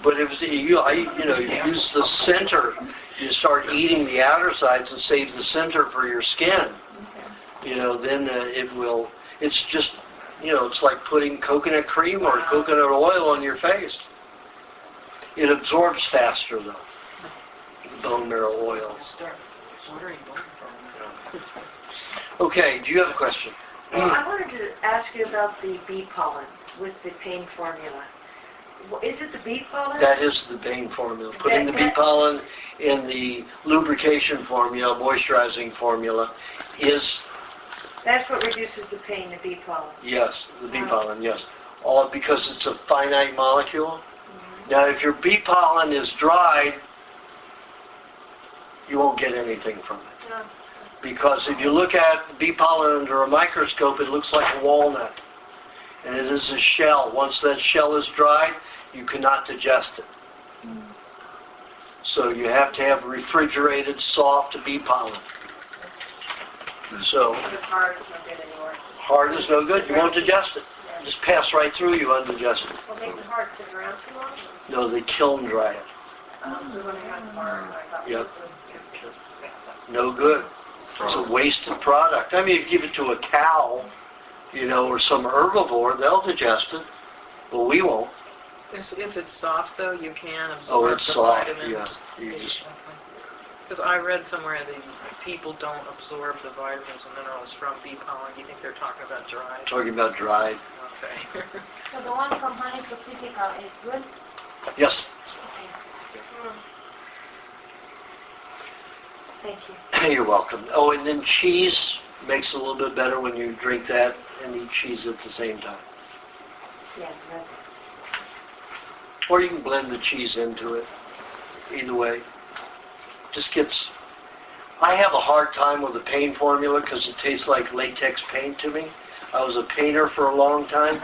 But if you use the center, you start eating the outer sides and save the center for your skin. Then it will. It's just, it's like putting coconut cream or coconut oil on your face. It absorbs faster though. Bone marrow oil. Okay, do you have a question? Well, I wanted to ask you about the bee pollen with the pain formula. Is it the bee pollen? That is the pain formula. Putting the bee pollen in the lubrication formula, moisturizing formula, is... That's what reduces the pain, the bee pollen. Yes, the bee pollen, yes. All because it's a finite molecule. Mm-hmm. Now, if your bee pollen is dried, you won't get anything from it. No. Because if you look at bee pollen under a microscope, it looks like a walnut. And it is a shell. Once that shell is dried, you cannot digest it. Mm. So you have to have refrigerated, soft bee pollen. So Hard is no good anymore. hard is no good. You won't digest it. Just pass right through you undigested. What makes it hard? Sit around too long? No, they kiln dry it. Yep. No good. It's a wasted product. I mean, if you give it to a cow, or some herbivore, they'll digest it. But we won't. If it's soft, though, you can absorb it's the soft, vitamins. yeah. Because I read somewhere that people don't absorb the vitamins and minerals from bee pollen. Do you think they're talking about dried? Talking about dried. Okay. So the one from Honey Pacifica is good? Yes. Thank you. You're welcome. Oh, and then cheese makes it a little bit better when you drink that and eat cheese at the same time. Yeah, that's Or you can blend the cheese into it. Either way. Just gets... I have a hard time with the paint formula because it tastes like latex paint to me. I was a painter for a long time.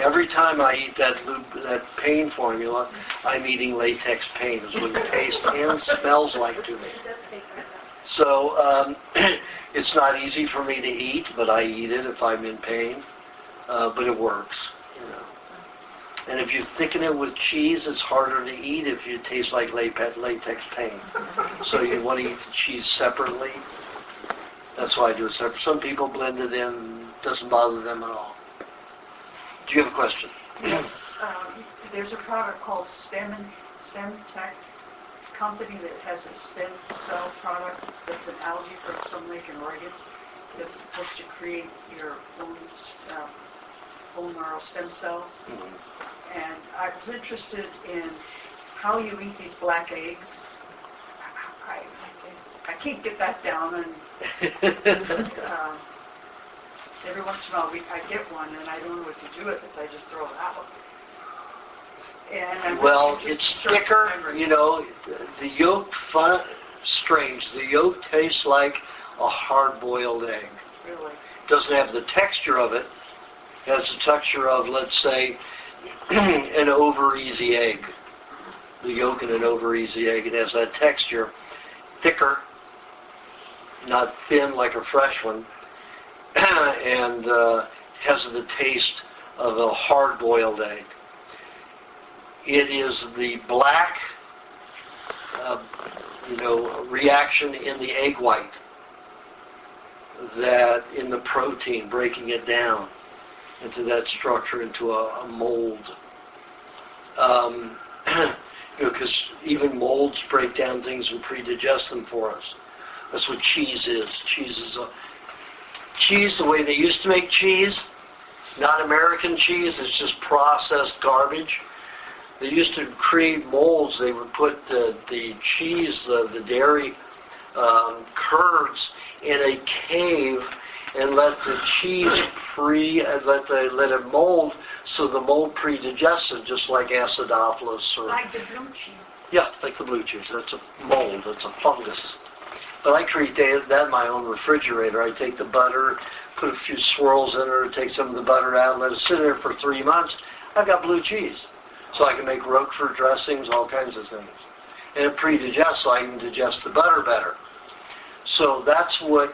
Every time I eat that paint formula, I'm eating latex paint. Is what it tastes and smells like to me. So it's not easy for me to eat, but I eat it if I'm in pain. But it works, And if you thicken it with cheese, it's harder to eat if it tastes like latex paint. So you want to eat the cheese separately. That's why I do it separate. Some people blend it in. Doesn't bother them at all. Do you have a question? Yes. There's a product called Stem Tech company that has a stem cell product that's an algae from some lake in Oregon that's supposed to create your bone marrow stem cells. Mm-hmm. And I was interested in how you eat these black eggs. I can't get that down, and every once in a while I get one, and I don't know what to do with it, so I just throw it out. And well, it's thicker, the yolk, strange, the yolk tastes like a hard-boiled egg. Really? It doesn't have the texture of it. It has the texture of, let's say, an over-easy egg. The yolk in an over-easy egg, it has that texture. Thicker, not thin like a fresh one, and has the taste of a hard-boiled egg. It is the black, reaction in the egg white that in the protein, breaking it down into that structure, into a mold. Because even molds break down things and predigest them for us. That's what cheese is. Cheese, the way they used to make cheese, not American cheese, it's just processed garbage. They used to create molds. They would put the cheese, the dairy, curds in a cave and let the cheese let it mold, so the mold pre-digests it, just like acidophilus or Like the blue cheese. yeah, like the blue cheese. That's a mold. That's a fungus. But I create that in my own refrigerator. I take the butter, put a few swirls in it, take some of the butter out, let it sit there for 3 months. I've got blue cheese. So I can make Roquefort dressings, all kinds of things. And it pre-digests, so I can digest the butter better. So that's what,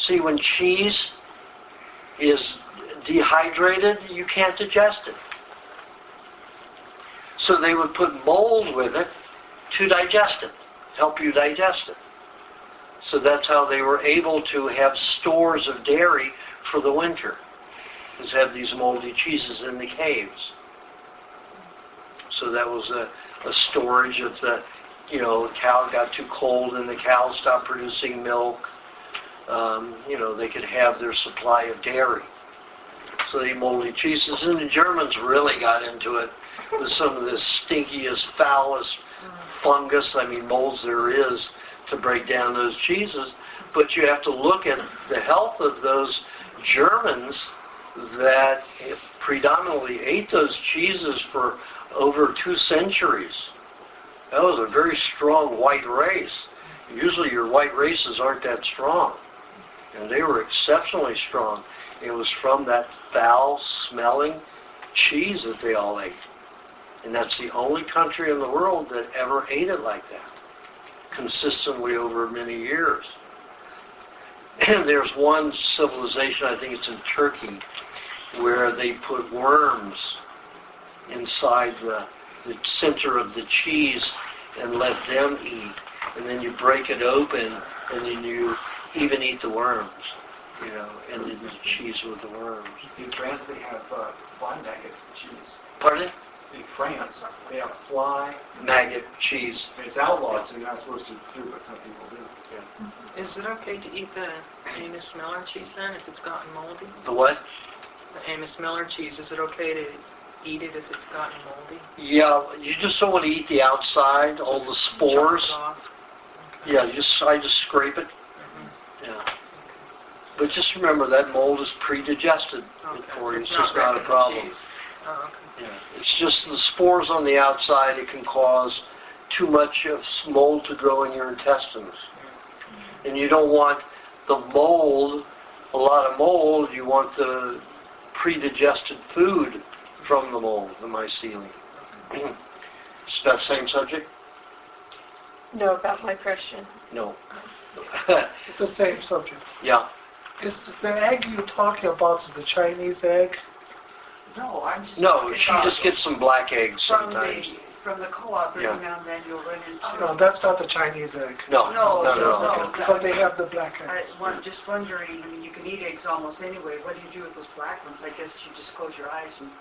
see, when cheese is dehydrated, you can't digest it. So they would put mold with it to digest it, help you digest it. So that's how they were able to have stores of dairy for the winter, is have these moldy cheeses in the caves. So that was a storage of the, the cow got too cold and the cow stopped producing milk. They could have their supply of dairy. So they moldy cheeses, and the Germans really got into it with some of the stinkiest, foulest fungus, molds there is to break down those cheeses. But you have to look at the health of those Germans that predominantly ate those cheeses for over 2 centuries. That was a very strong white race. Usually your white races aren't that strong. And they were exceptionally strong. It was from that foul-smelling cheese that they all ate. And that's the only country in the world that ever ate it like that, consistently over many years. And there's one civilization, I think it's in Turkey, where they put worms inside the center of the cheese and let them eat. And then you break it open, and then you even eat the worms, and then the cheese with the worms. In France, they have fly maggots in cheese. Pardon? In France, they have fly maggot cheese. It's outlawed, so you're not supposed to do it, but some people do. Yeah. Is it okay to eat the Amos Miller cheese then if it's gotten moldy? The what? The Amos Miller cheese, is it okay to eat it if it's gotten moldy? Yeah, you just don't want to eat the outside, all the spores. Chop it off? Okay. Yeah, I just scrape it. Yeah. But just remember that mold is pre-digested for you. It's just not a problem. Oh, okay. Yeah. It's just the spores on the outside. It can cause too much of mold to grow in your intestines. And you don't want the mold, a lot of mold. You want the pre-digested food from the mold, the mycelium. Is that same subject? No, about my question. No. It's the same subject. Yeah. Is the egg you're talking about is the Chinese egg? No, I'm just No, talking she about just gets some black eggs from sometimes. from the co-op. Every Yeah. now and then you'll run into. No, that's not the Chinese egg. No. No. Because they have the black eggs. Just wondering. You can eat eggs almost anyway. What do you do with those black ones? I guess you just close your eyes and.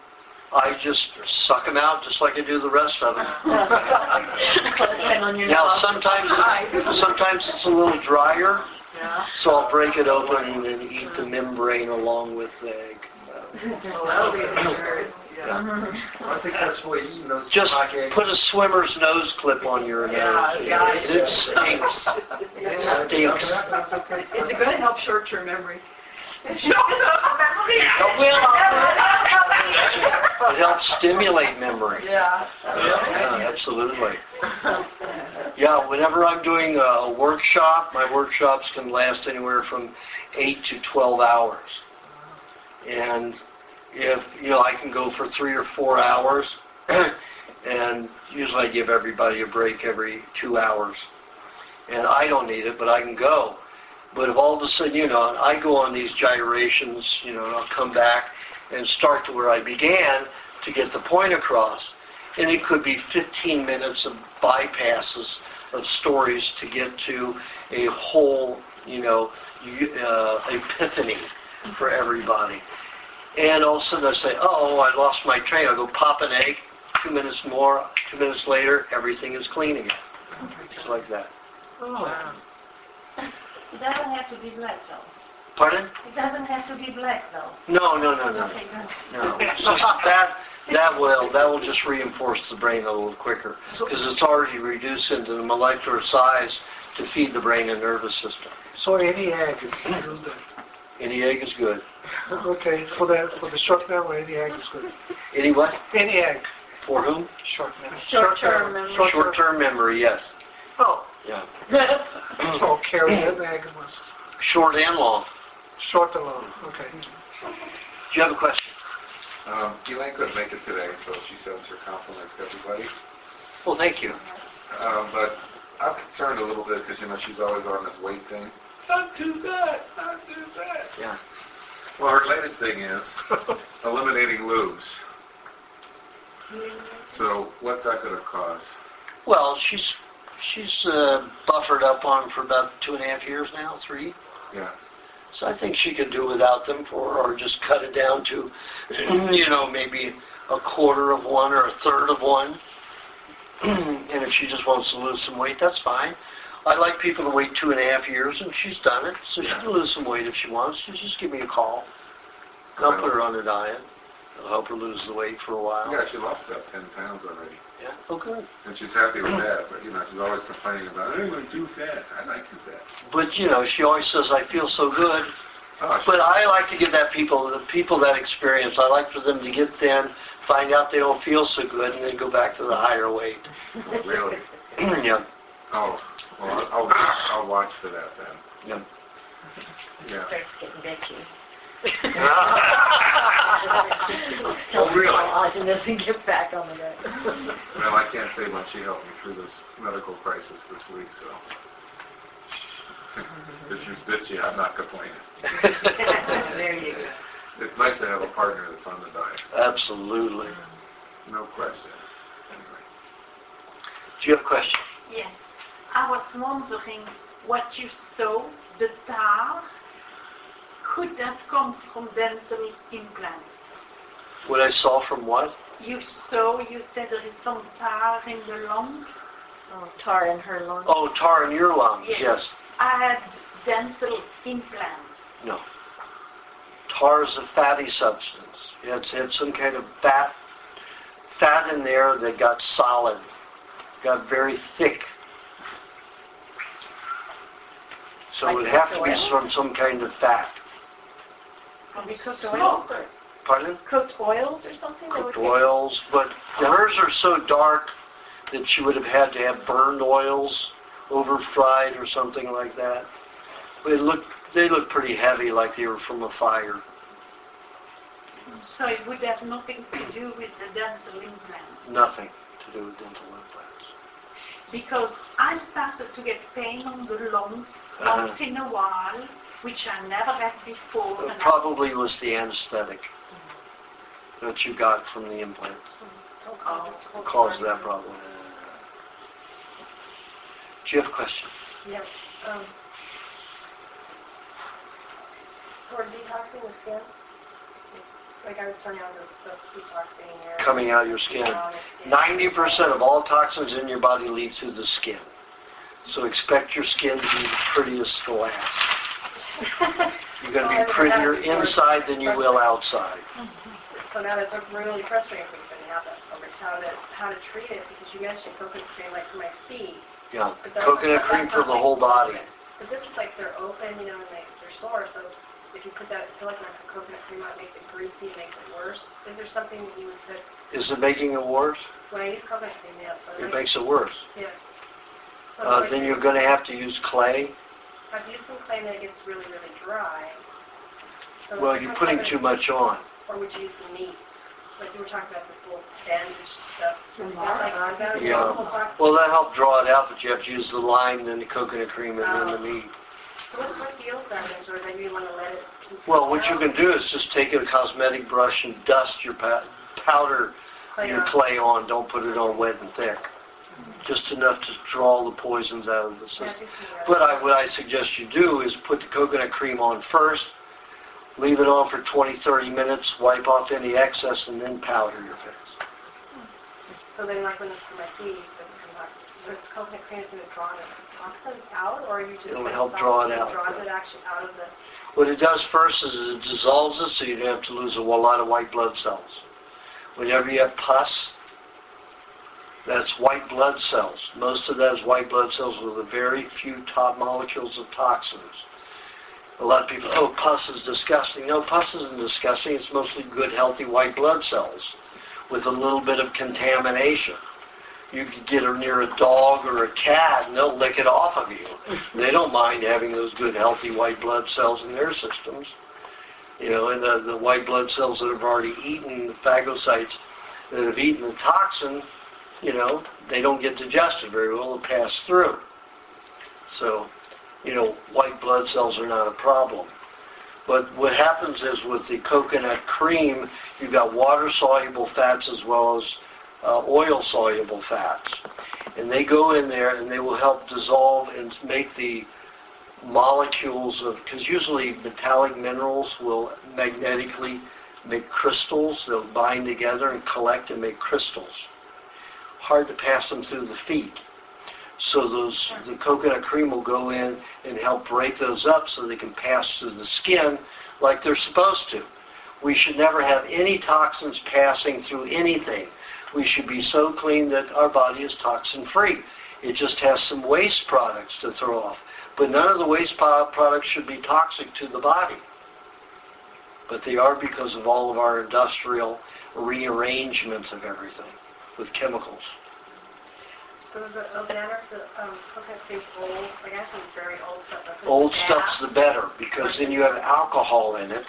I just suck them out just like I do the rest of them. On your Now, nose. sometimes it's a little drier, Yeah. so I'll break it open and then eat the membrane along with the egg. Oh, that'll be an experience. Yeah. I successfully eaten those Just black eggs. put a swimmer's nose clip on your nose. Yeah. It stinks. It stinks. Is it going to help short-term memory? It helps stimulate memory. Yeah. Yeah, absolutely. Yeah, whenever I'm doing a workshop, my workshops can last anywhere from 8 to 12 hours. And if, I can go for 3 or 4 hours, and usually I give everybody a break every 2 hours. And I don't need it, but I can go. But if all of a sudden, I go on these gyrations, and I'll come back and start to where I began to get the point across. And it could be 15 minutes of bypasses of stories to get to a whole, epiphany for everybody. And all of a sudden I say, I lost my train. I'll go pop an egg, 2 minutes more, 2 minutes later, everything is clean again. Just like that. Oh. Wow. It doesn't have to be black, though. Pardon? It doesn't have to be black, though. No. Okay, good. No. It's just that will just reinforce the brain a little quicker because it's already reduced into the molecular size to feed the brain and nervous system. So any egg is good. Any egg is good. Okay, for the short memory, any egg is good. Any what? Any egg. For whom? Short memory. Short-term memory. Short-term memory, yes. Oh, Yeah. so carry an egg was Short and long. short and long. Okay. Do you have a question? Elaine couldn't make it today, so she sends her compliments to everybody. Well, thank you. But I'm concerned a little bit because, she's always on this weight thing. Not too bad, not too bad. Yeah. Well, her latest thing is eliminating lubes. So what's that going to cause? Well, she's buffered up on for about 2.5 years now, 3. Yeah. So I think she could do without them or just cut it down to, maybe a quarter of one or a third of one. And if she just wants to lose some weight, that's fine. I like people to wait 2.5 years, and she's done it. So she can lose some weight if she wants. Just give me a call. And I'll put her on a diet. I'll help her lose the weight for a while. Yeah, she lost about 10 pounds already. Yeah. Oh, good. And she's happy with that, but, she's always complaining about, I want too fat. I like too fat. But, she always says, I feel so good. Oh, But I like to give the people that experience. I like for them to get thin, find out they don't feel so good, and then go back to the higher weight. really? Yeah. Oh, well, I'll watch for that then. Yeah. Yeah. Starts getting bitchy. Oh, really? Aajonus doesn't get back on the day. Well, I can't say much. She helped me through this medical crisis this week, so. If she's bitchy, I'm not complaining. There you go. It's nice to have a partner that's on the diet. Absolutely. No question. Anyway. Do you have a question? Yes. I was wondering what you saw, the tar, could have come from dental implants. What I saw from what? You said there is some tar in the lungs. Oh, tar in her lungs. Oh, tar in your lungs, yes. I had dental implants. No. Tar is a fatty substance. It's had some kind of fat in there that got solid, got very thick. So Like it would have to be oil? from some kind of fat. Maybe cooked oils? Pardon? Cooked oils or something? that Cooked would get- oils, but hers are so dark that she would have had to have burned oils, over fried or something like that. But they look pretty heavy, like they were from a fire. So it would have nothing to do with the dental implants. Nothing to do with dental implants. Because I started to get pain on the lungs Uh-huh. once in a while, which I never had before. It and probably was the anesthetic that you got from the implants. Caused that problem. Do you have a question? Yes. For detoxing the skin, like I was turning on the detoxing here. Coming out of your skin. 90% of all toxins in your body lead through the skin. So expect your skin to be the prettiest glass. You're going to be prettier inside than you will outside. So now that's really frustrating for me when you have that so much, how to treat it, because you mentioned coconut cream like for my feet. Yeah, But that's coconut not- cream that's for not the like whole body. But this is like they're open, and they're sore, so if you put that, I feel like my coconut cream might make it greasy, makes it worse. Is there something that you would put, Is it making it worse? when I use coconut cream, yeah. So It makes it worse. Yeah. So Then you're going to have to use clay. I've used some clay and it gets really, really dry. So Well, is you're there putting something- too much on. Or would you use the meat? Like you were talking about this little bandage stuff. Is that like, is that a Yeah. normal toxin? Well, that helped draw it out, but you have to use the lime, then the coconut cream, and then the meat. So what deals that is, or then you want to let it keep Well, what you can do is just take a cosmetic brush and dust your powder your clay on. Don't put it on wet and thick. Just enough to draw the poisons out of the system. But what I suggest you do is put the coconut cream on first, leave it on for 20-30 minutes, wipe off any excess, and then powder your face. So then like when it's for my feet, the coconut cream is going to draw the toxins out, or are you just It'll going help to draw it out. draws it actually out of the... What it does first is it dissolves it so you don't have to lose a lot of white blood cells. Whenever you have pus, That's white blood cells. Most of that is white blood cells with a very few top molecules of toxins. A lot of people, oh, pus is disgusting. No, pus isn't disgusting. It's mostly good, healthy white blood cells with a little bit of contamination. You could get near a dog or a cat and they'll lick it off of you. They don't mind having those good, healthy white blood cells in their systems. You know, and the white blood cells that have already eaten, the phagocytes that have eaten the toxin, you know, they don't get digested very well. It pass through. So, you know, white blood cells are not a problem. But what happens is with the coconut cream, you've got water-soluble fats as well as oil-soluble fats. And they go in there and they will help dissolve and make the molecules of, because usually metallic minerals will magnetically make crystals. They'll bind together and collect and make crystals. Hard to pass them through the feet. So the coconut cream will go in and help break those up so they can pass through the skin like they're supposed to. We should never have any toxins passing through anything. We should be so clean that our body is toxin-free. It just has some waste products to throw off. But none of the waste products should be toxic to the body. But they are because of all of our industrial rearrangements of everything with chemicals. So is the organic, the coconut cream old? Like I have some very old stuff. Old stuff's the better because then you have alcohol in it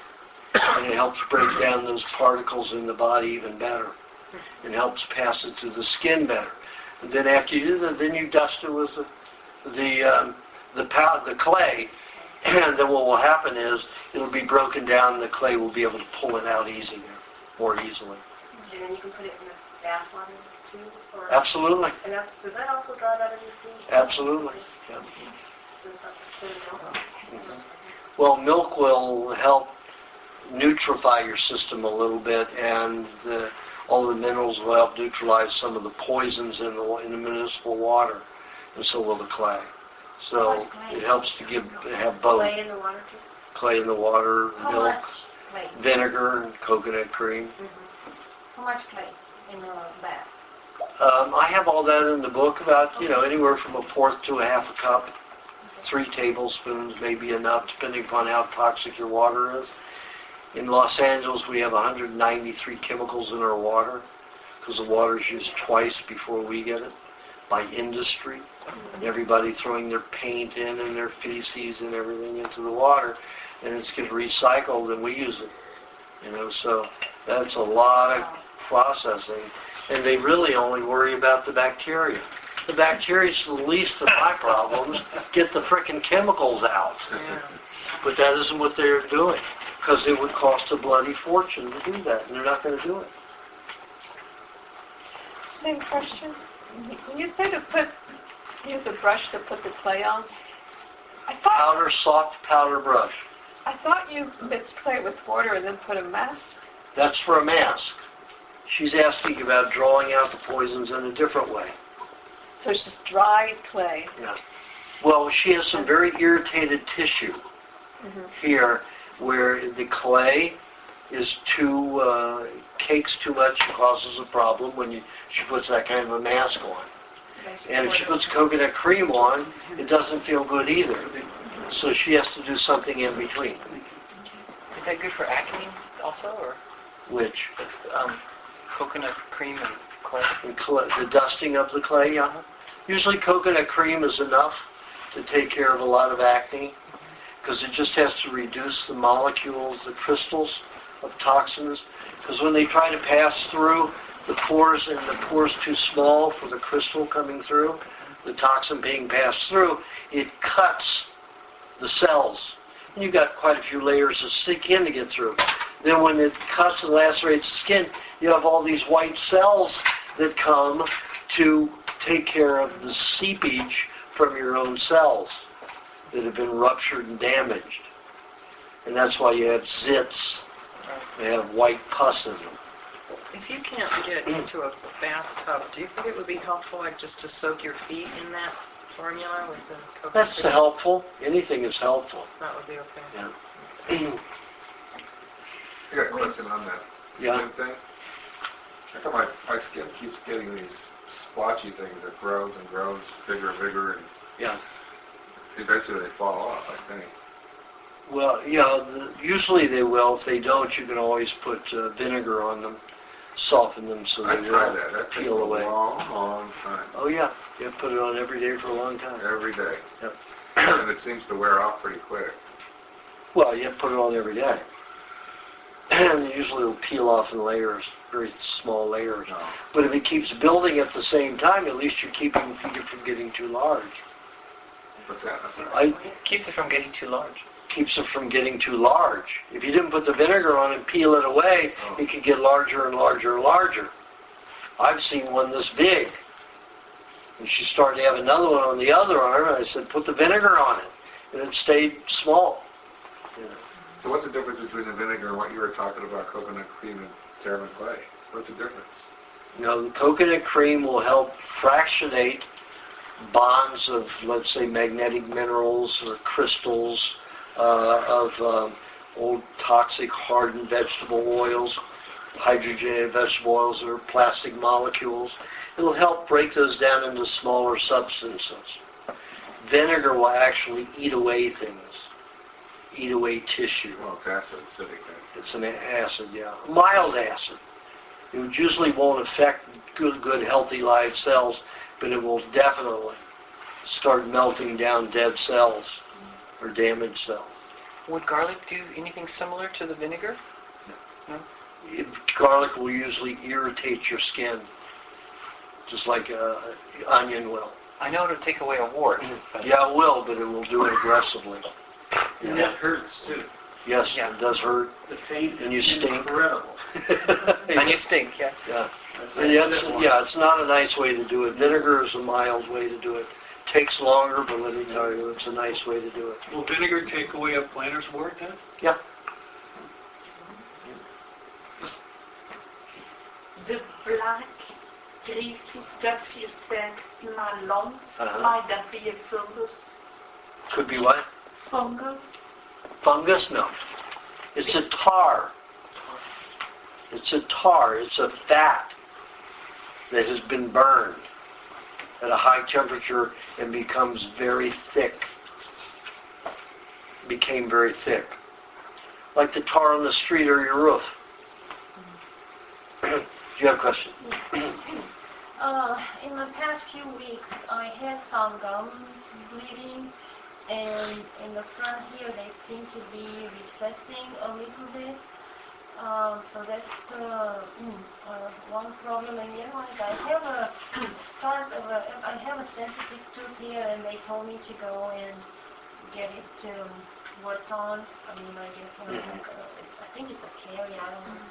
and it helps break down those particles in the body even better. It helps pass it to the skin better. And then after you do that, then you dust it with the clay, and then what will happen is it'll be broken down and the clay will be able to pull it out more easily. And then you can put it in the bath water too? Or Absolutely. And does that also draw that in your food? Absolutely. Yeah. Well, milk will help nutrify your system a little bit, and all the minerals will help neutralize some of the poisons in the municipal water, and so will the clay. So it helps to have both. Clay in the water too? Clay in the water, How milk, much clay? vinegar, and coconut cream. How much clay in the bath? I have all that in the book, about, anywhere from a fourth to a half a cup. 3 tablespoons may be enough, depending upon how toxic your water is. In Los Angeles, we have 193 chemicals in our water, because the water is used twice before we get it, by industry. And everybody throwing their paint in and their feces and everything into the water, and it's getting recycled and we use it. So that's a lot of processing. And they really only worry about the bacteria. The bacteria is the least of my problems. Get the frickin' chemicals out. But that isn't what they're doing, because it would cost a bloody fortune to do that, and they're not going to do it. Same question. When you say use a brush to put the clay on, Soft powder brush. I thought you mixed clay with water and then put a mask. That's for a mask. She's asking about drawing out the poisons in a different way. So it's just dry clay. Yeah. Well, she has some very irritated tissue here, where the clay is cakes too much and causes a problem when she puts that kind of a mask on. And if she puts coconut cream on, it doesn't feel good either. So she has to do something in between. Is that good for acne also, or? Which? Coconut cream and clay? The dusting of the clay, yeah. Usually coconut cream is enough to take care of a lot of acne, because it just has to reduce the molecules, the crystals of toxins. Because when they try to pass through the pores, and the pores too small for the crystal coming through, the toxin being passed through, it cuts the cells. And you've got quite a few layers of skin to get through. Then when it cuts and lacerates the skin, you have all these white cells that come to take care of the seepage from your own cells that have been ruptured and damaged. And that's why you have zits. They have white pus in them. If you can't get into a bathtub, do you think it would be helpful, just to soak your feet in that formula with the coconut That's cream? helpful. Anything is helpful. That would be okay. Yeah. I got a question on that Yeah. skin thing. How come my skin keeps getting these splotchy things that grows and grows bigger and bigger, and Yeah. eventually they fall off, I think. Well, yeah, usually they will. If they don't, you can always put vinegar on them, soften them so I they tried will that. That takes peel a away. long time. Oh yeah, you have to put it on every day for a long time. Every day. Yep. And it seems to wear off pretty quick. Well, you have to put it on every day. And usually it'll peel off in layers, very small layers. No. But if it keeps building at the same time, at least you're keeping it from getting too large. What's that? That's all right. It keeps it from getting too large. Keeps it from getting too large. If you didn't put the vinegar on and peel it away, it could get larger and larger and larger. I've seen one this big. And she started to have another one on the other arm, and I said, put the vinegar on it. And it stayed small. You know. So what's the difference between the vinegar and what you were talking about, coconut cream and ceramide clay? What's the difference? You know, the coconut cream will help fractionate bonds of, let's say, magnetic minerals or crystals of old toxic hardened vegetable oils, hydrogenated vegetable oils, or plastic molecules. It'll help break those down into smaller substances. Vinegar will actually eat away things, eat away tissue. Well, it's acid, acidic. It's an acid, yeah. Mild acid. It usually won't affect good, healthy live cells, but it will definitely start melting down dead cells or damaged cells. Would garlic do anything similar to the vinegar? No? Garlic will usually irritate your skin, just like onion will. I know it'll take away a wart. But Yeah, it will, but it will do it aggressively. And it hurts too. Yes, Yeah. it does hurt. The pain And you is stink. incredible. and you stink, yeah. Yeah. It's not a nice way to do it. Vinegar is a mild way to do it. Takes longer, but let me tell you, it's a nice way to do it. Will vinegar take away a planter's wart then? Yeah. The black greasy stuff you said in my lungs, Uh-huh. might that be a fungus? Could be what? Fungus? Fungus? No. It's a tar. It's a tar. It's a fat that has been burned at a high temperature and becomes very thick. Became very thick. Like the tar on the street or your roof. Do you have a question? In the past few weeks, I had some gums bleeding, and in the front here, they seem to be recessing a little bit. So that's one problem. And the other one is I have a sensitive tooth here, and they told me to go and get it worked on. I mean, I guess I think it's a carie. I don't know.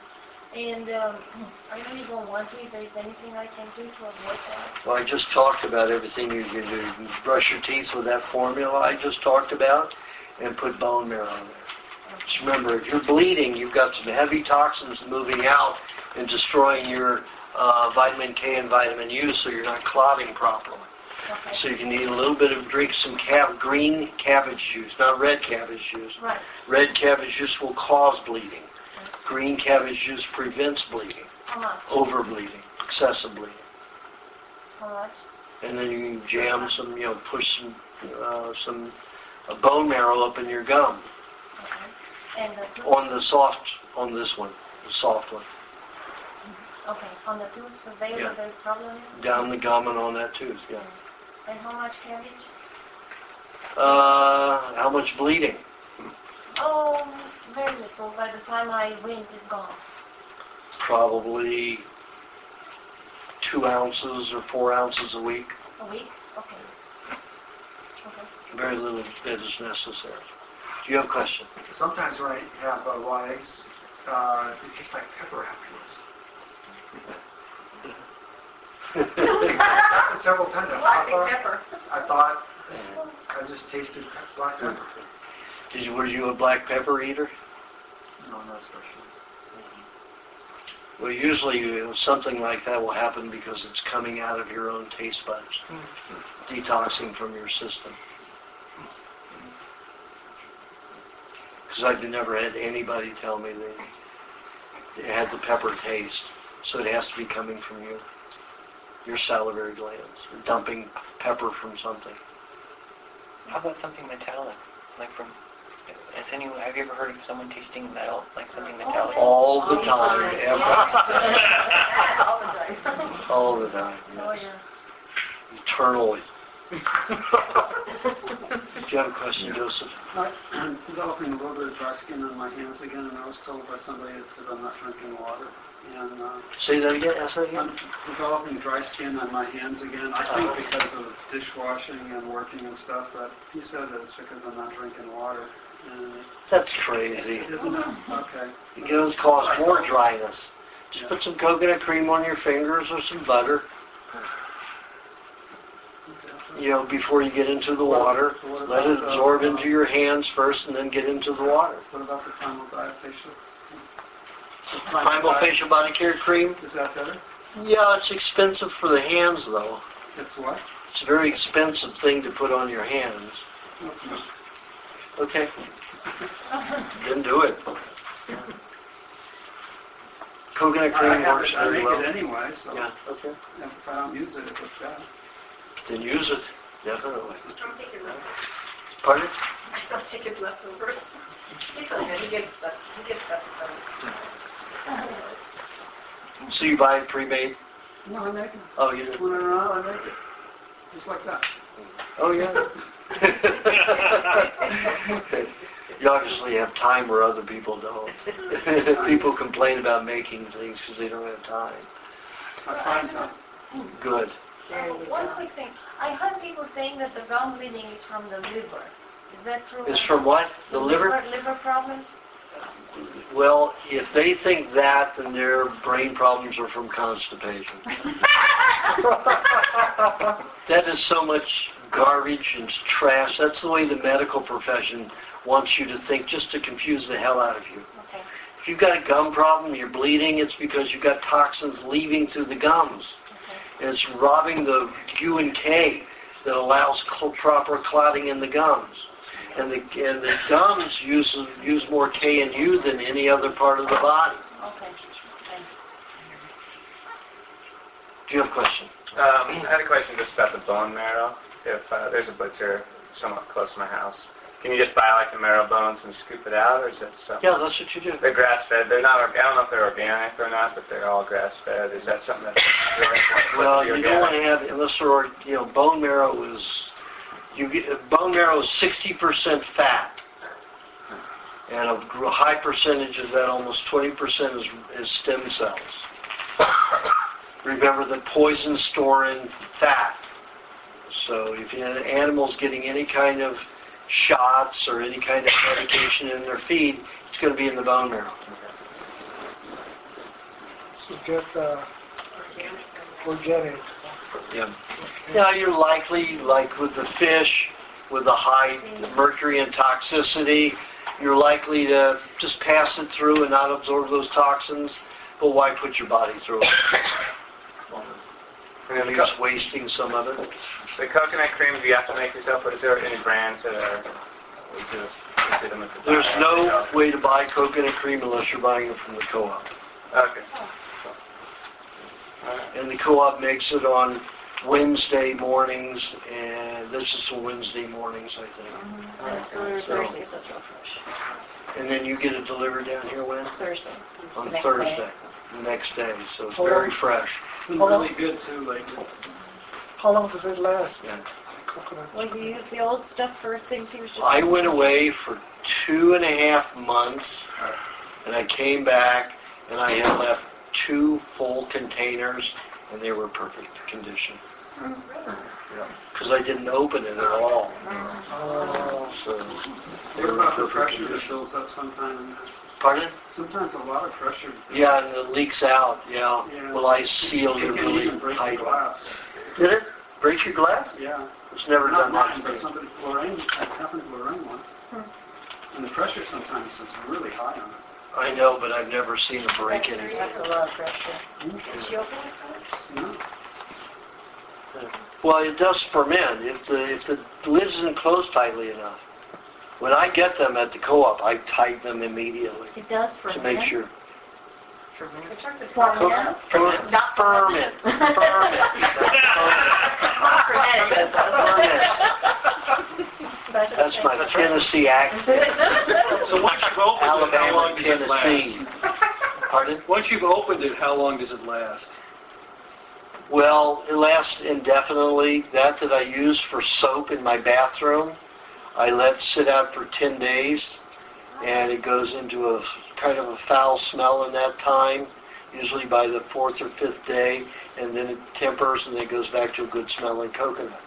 And I really don't want to. If there's anything I can do to avoid that. Well, I just talked about everything you can do. You can brush your teeth with that formula I just talked about and put bone marrow in there. Just remember, if you're bleeding, you've got some heavy toxins moving out and destroying your vitamin K and vitamin U, so you're not clotting properly. Okay. So you can eat a little bit of, drink some green cabbage juice, not red cabbage juice. Right. Red cabbage juice will cause bleeding. Green cabbage juice prevents bleeding, How much? overbleeding, excessive bleeding. How much? And then you can jam some, push some bone marrow up in your gum. Okay. And the tooth? On this one, the soft one. Okay. On the tooth, there Yeah. the problem is? Down the gum and on that tooth, yeah. And how much cabbage? How much bleeding? Oh, very little. By the time I rinse, it's gone. Probably 2 ounces or 4 ounces a week. A week? Okay. Okay. Very little bit is necessary. Do you have a question? Sometimes when I have raw eggs, it tastes like pepper afterwards. Happened several times. I thought I just tasted black pepper. Were you a black pepper eater? No, not especially. Well, usually something like that will happen because it's coming out of your own taste buds, detoxing from your system. Because I've never had anybody tell me they had the pepper taste, so it has to be coming from you. your salivary glands, or dumping pepper from something. How about something metallic, like from? Have you ever heard of someone tasting metal, like something metallic? All the time, ever. All the time. All the time, Oh, yes. yeah. Eternally. Do you have a question, Joseph? I'm developing a little bit of dry skin on my hands again, and I was told by somebody it's because I'm not drinking water. And Say that again. Ask that again. I'm developing dry skin on my hands again. I think because of dishwashing and working and stuff, but he said it's because I'm not drinking water. And That's crazy. isn't it? Okay. It does cause more dryness. Just put some coconut cream on your fingers or some butter. You know, before you get into the water, let it absorb into your hands first, and then get into the water. What about the Primal Diet facial? Primal facial body care cream. Is that better? Yeah, it's expensive for the hands, though. It's what? It's a very expensive thing to put on your hands. Okay. Then do it. Coconut cream works I very make well. it anyway, so Yeah. Okay. if I don't use it, it's bad. Then use it. Definitely. Don't take it leftovers. Pardon? Don't take it leftovers. It's okay. He gets stuff. So you buy it pre-made? No, I make it. Oh, you do? When I'm around, I make it. Just like that. Oh, yeah. You obviously have time where other people don't. People complain about making things because they don't have time. I find some. Good. One quick thing. I heard people saying that the gum bleeding is from the liver. Is that true? It's from what? The liver? Liver problems? Well, if they think that, then their brain problems are from constipation. That is so much garbage and trash. That's the way the medical profession wants you to think, just to confuse the hell out of you. Okay. If you've got a gum problem, you're bleeding, it's because you've got toxins leaving through the gums. Okay. And it's robbing the U and K that allows proper clotting in the gums. And the gums use more K and U than any other part of the body. Okay. Do you have a question? I had a question just about the bone marrow. If there's a butcher somewhat close to my house, can you just buy like the marrow bones and scoop it out, or is it something? Yeah, that's what you do. They're grass-fed. They're not. I don't know if they're organic or not, but they're all grass-fed. Is that something that's Well, you don't want to have, unless they're, bone marrow is, bone marrow is 60% fat. And a high percentage of that, almost 20%, is stem cells. Remember that poisons store in fat. So if you have animals getting any kind of shots or any kind of medication in their feed, it's going to be in the bone marrow. So get organic. Yeah. Now you're likely, like with the fish, with the high mercury and toxicity, you're likely to just pass it through and not absorb those toxins. But why put your body through it? You're just wasting some of it. The coconut cream, do you have to make yourself, or is there any brands that are legitimate? There's no way to buy coconut cream unless you're buying it from the co-op. Okay. And the co-op makes it on Wednesday mornings, and this is for Wednesday mornings, I think. Thursdays, that's real fresh. And then you get it delivered down here when? Thursday. On Next Thursday. day. The next day, so it's very fresh. It's been really good too lately. How long does it last? Yeah. Coconut. Well, you use the old stuff for things he was just... I went away for 2.5 months, and I came back, and I had left 2 full containers, and they were perfect condition. Because I didn't open it at all. So they What were about the perfect pressure that condition. builds up sometimes? Pardon? Sometimes a lot of pressure. Yeah, and it leaks out, yeah. Yeah. Well, I sealed It it can really even break tight. the glass. Did it? Break your glass? Yeah. It's never Not done mine, that to but me. somebody, Lorraine, that happened to Lorraine once. And the pressure sometimes is really high on it. I know, but I've never seen it break anything. That's a lot of pressure. Did she open it? No. Well, it does ferment if the lid isn't closed tightly enough. When I get them at the co-op, I tighten them immediately It does for to make sure. Ferment. Not Ferment. That's my Tennessee accent. So once you've opened it, how long Alabama, does it Tennessee. last? Pardon? Once you've opened it, how long does it last? Well, it lasts indefinitely. That I use for soap in my bathroom, I let sit out for 10 days, and it goes into a kind of a foul smell in that time, usually by the 4th or 5th day, and then it tempers and it goes back to a good smelling coconut.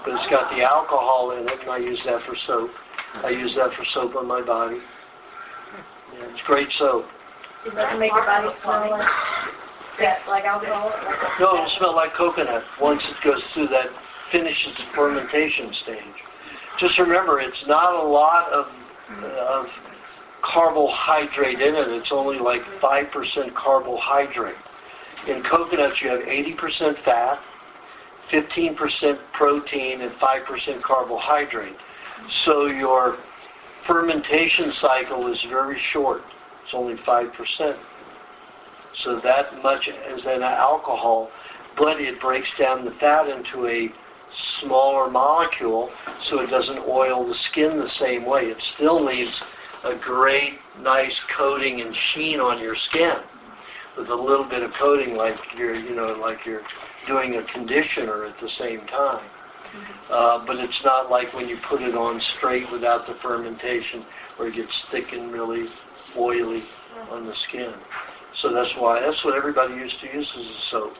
But it's got the alcohol in it, and I use that for soap. I use that for soap on my body. Yeah, it's great soap. Does that make your body smell like alcohol? No, it'll smell like coconut once it goes through that, finishes the fermentation stage. Just remember, it's not a lot of carbohydrate in it. It's only like 5% carbohydrate. In coconuts, you have 80% fat, 15% protein, and 5% carbohydrate. So your fermentation cycle is very short. It's only 5%. So that much as an alcohol, but it breaks down the fat into a smaller molecule so it doesn't oil the skin the same way. It still leaves a great, nice coating and sheen on your skin with a little bit of coating like you're doing a conditioner at the same time. But it's not like when you put it on straight without the fermentation where it gets thick and really oily on the skin. So that's what everybody used to use as a soap.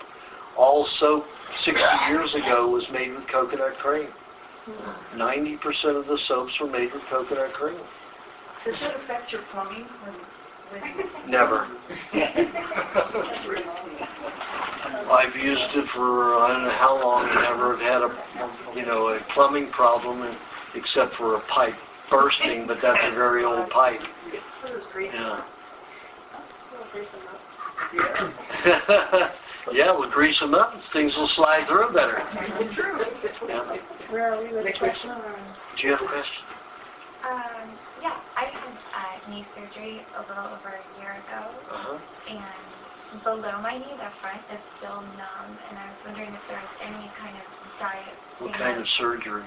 All soap 60 years ago was made with coconut cream. 90% of the soaps were made with coconut cream. Does it affect your plumbing? Never. I've used it for I don't know how long. I never have had a plumbing problem except for a pipe bursting, but that's a very old pipe. Yeah. Yeah, we'll grease them up. Things will slide through better. Yeah. Where are we with the question? Do you have a question? Yeah, I had knee surgery a little over a year ago, and below my knee, the front is still numb, and I was wondering if there was any kind of diet. What kind of surgery?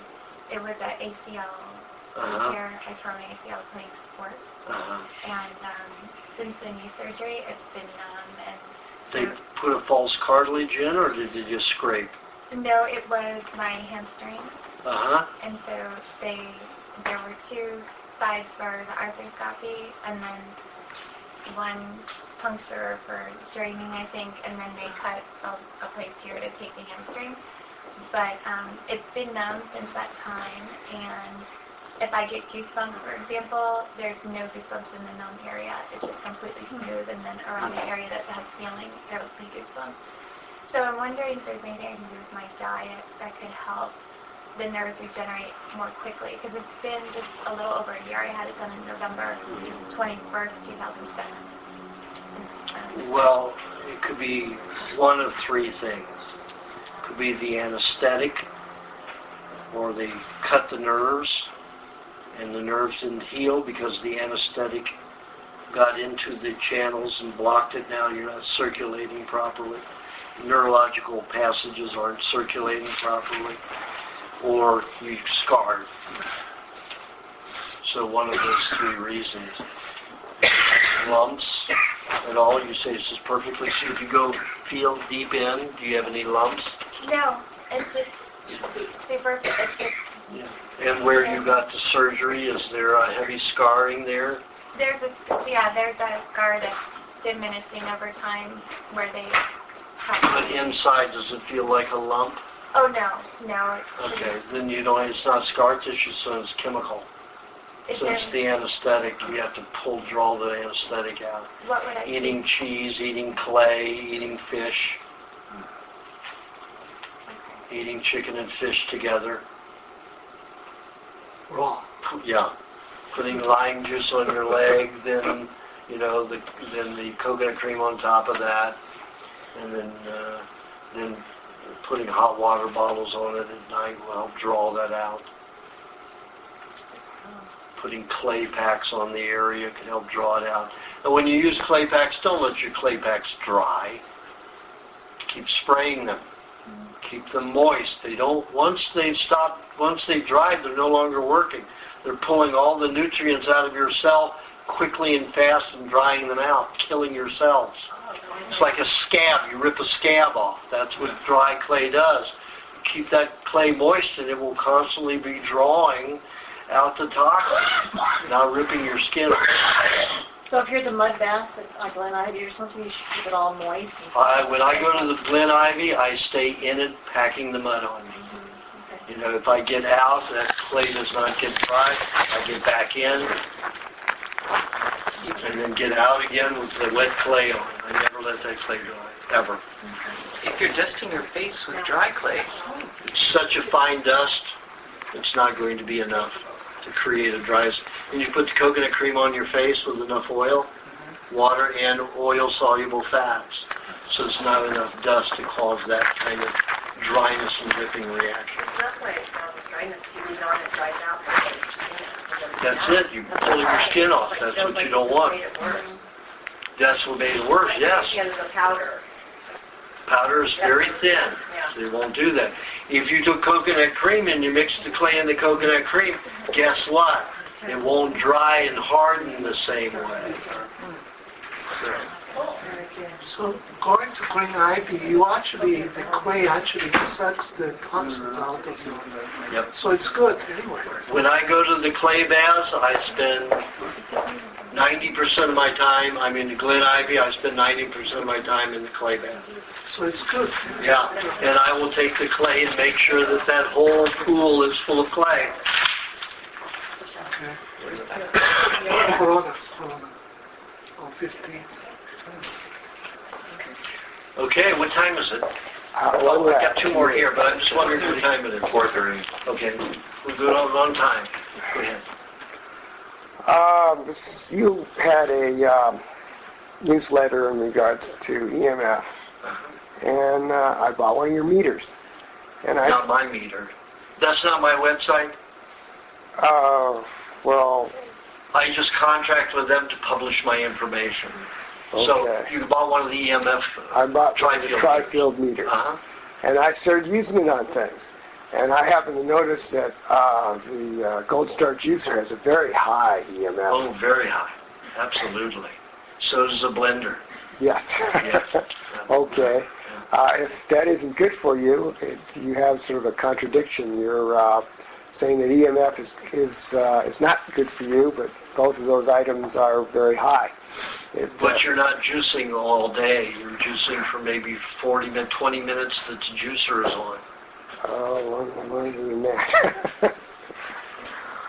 It was an ACL repair. I tore my ACL playing sports, and since the knee surgery, it's been numb. And they put a false cartilage in, or did they just scrape? No, it was my hamstring. And so there were 2 sides for the arthroscopy, and then 1 puncture for draining, I think, and then they cut a place here to take the hamstring. But it's been numb since that time, and if I get goosebumps, for example, there's no goosebumps in the numb area. It's just completely smooth, and then around the area that has feeling, there will be goosebumps. So I'm wondering if there's anything I can do with my diet that could help the nerves regenerate more quickly, because it's been just a little over a year. I had it done in November 21st, 2007. Well, it could be one of 3 things. It could be the anesthetic, or they cut the nerves, and the nerves didn't heal because the anesthetic got into the channels and blocked it. Now you're not circulating properly. Neurological passages aren't circulating properly. Or you scarred. So one of those 3 reasons. Lumps at all? You say this is perfectly. So if you go feel deep in, do you have any lumps? No, it's just super. It's just. Yeah. And where you got the surgery, is there a heavy scarring there? There's a scar that's diminishing over time where they. But inside, does it feel like a lump? Oh no. Okay, then you don't. It's not scar tissue, so it's chemical. So it's the anesthetic. You have to draw the anesthetic out. What would I eating cheese, eating clay, eating fish, eating chicken and fish together. Raw. Yeah. Putting lime juice on your leg, then the coconut cream on top of that, and then putting hot water bottles on it at night will help draw that out. putting clay packs on the area can help draw it out. And when you use clay packs, don't let your clay packs dry. Keep spraying them. Keep them moist. They don't. Once they've dried, they're no longer working. They're pulling all the nutrients out of your cell quickly and fast and drying them out, killing your cells. It's like a scab. You rip a scab off. That's what dry clay does. Keep that clay moist and it will constantly be drawing out the toxins, not ripping your skin off. So if you're the mud bath at Glen Ivy or something, you should keep it all moist. When I go to the Glen Ivy, I stay in it packing the mud on me. You know, if I get out, that clay does not get dry, I get back in and then get out again with the wet clay on. I never let that clay dry, ever. If you're dusting your face with dry clay, It's such a fine dust, it's not going to be enough to create a dry. And you put the coconut cream on your face with enough oil, water, and oil-soluble fats. So it's not enough dust to cause that kind of dryness and ripping reaction. That's why it sounds dryness. You leave it on, it dries out. That's it. You're pulling your skin off. That's what you don't want. That's what made it worse, yes. Yeah, there's a powder. Powder is very thin, so you won't do that. If you took coconut cream and you mixed the clay in the coconut cream, guess what? It won't dry and harden the same way. So going to Glen Ivy, the clay actually sucks the toxins out of you. Yep. So it's good anyway. When I go to the clay baths, I spend 90% of my time, I'm in the Glen Ivy, I spend 90% of my time in the clay bath. So it's good. Yeah, and I will take the clay and make sure that that whole pool is full of clay. Okay. Corona. On 15th. Okay, what time is it? Well, we've got two more here, but I'm just wondering what time it is. 4:30. Okay, we're good on time. Go ahead. You had a newsletter in regards to EMF, and I bought one of your meters. And Not my meter. That's not my website? Well... I just contract with them to publish my information. Okay. So you bought one of the EMF I bought tri-field tri-field meters. And I started using it on things. And I happen to notice that the Gold Star juicer has a very high EMF. Oh, very high. Absolutely. So does a blender. Yes. Yes. Okay. If that isn't good for you, you have sort of a contradiction. You're saying that EMF is not good for you, but both of those items are very high. But you're not juicing all day. You're juicing for maybe 20 minutes that the juicer is on. Oh, longer than that.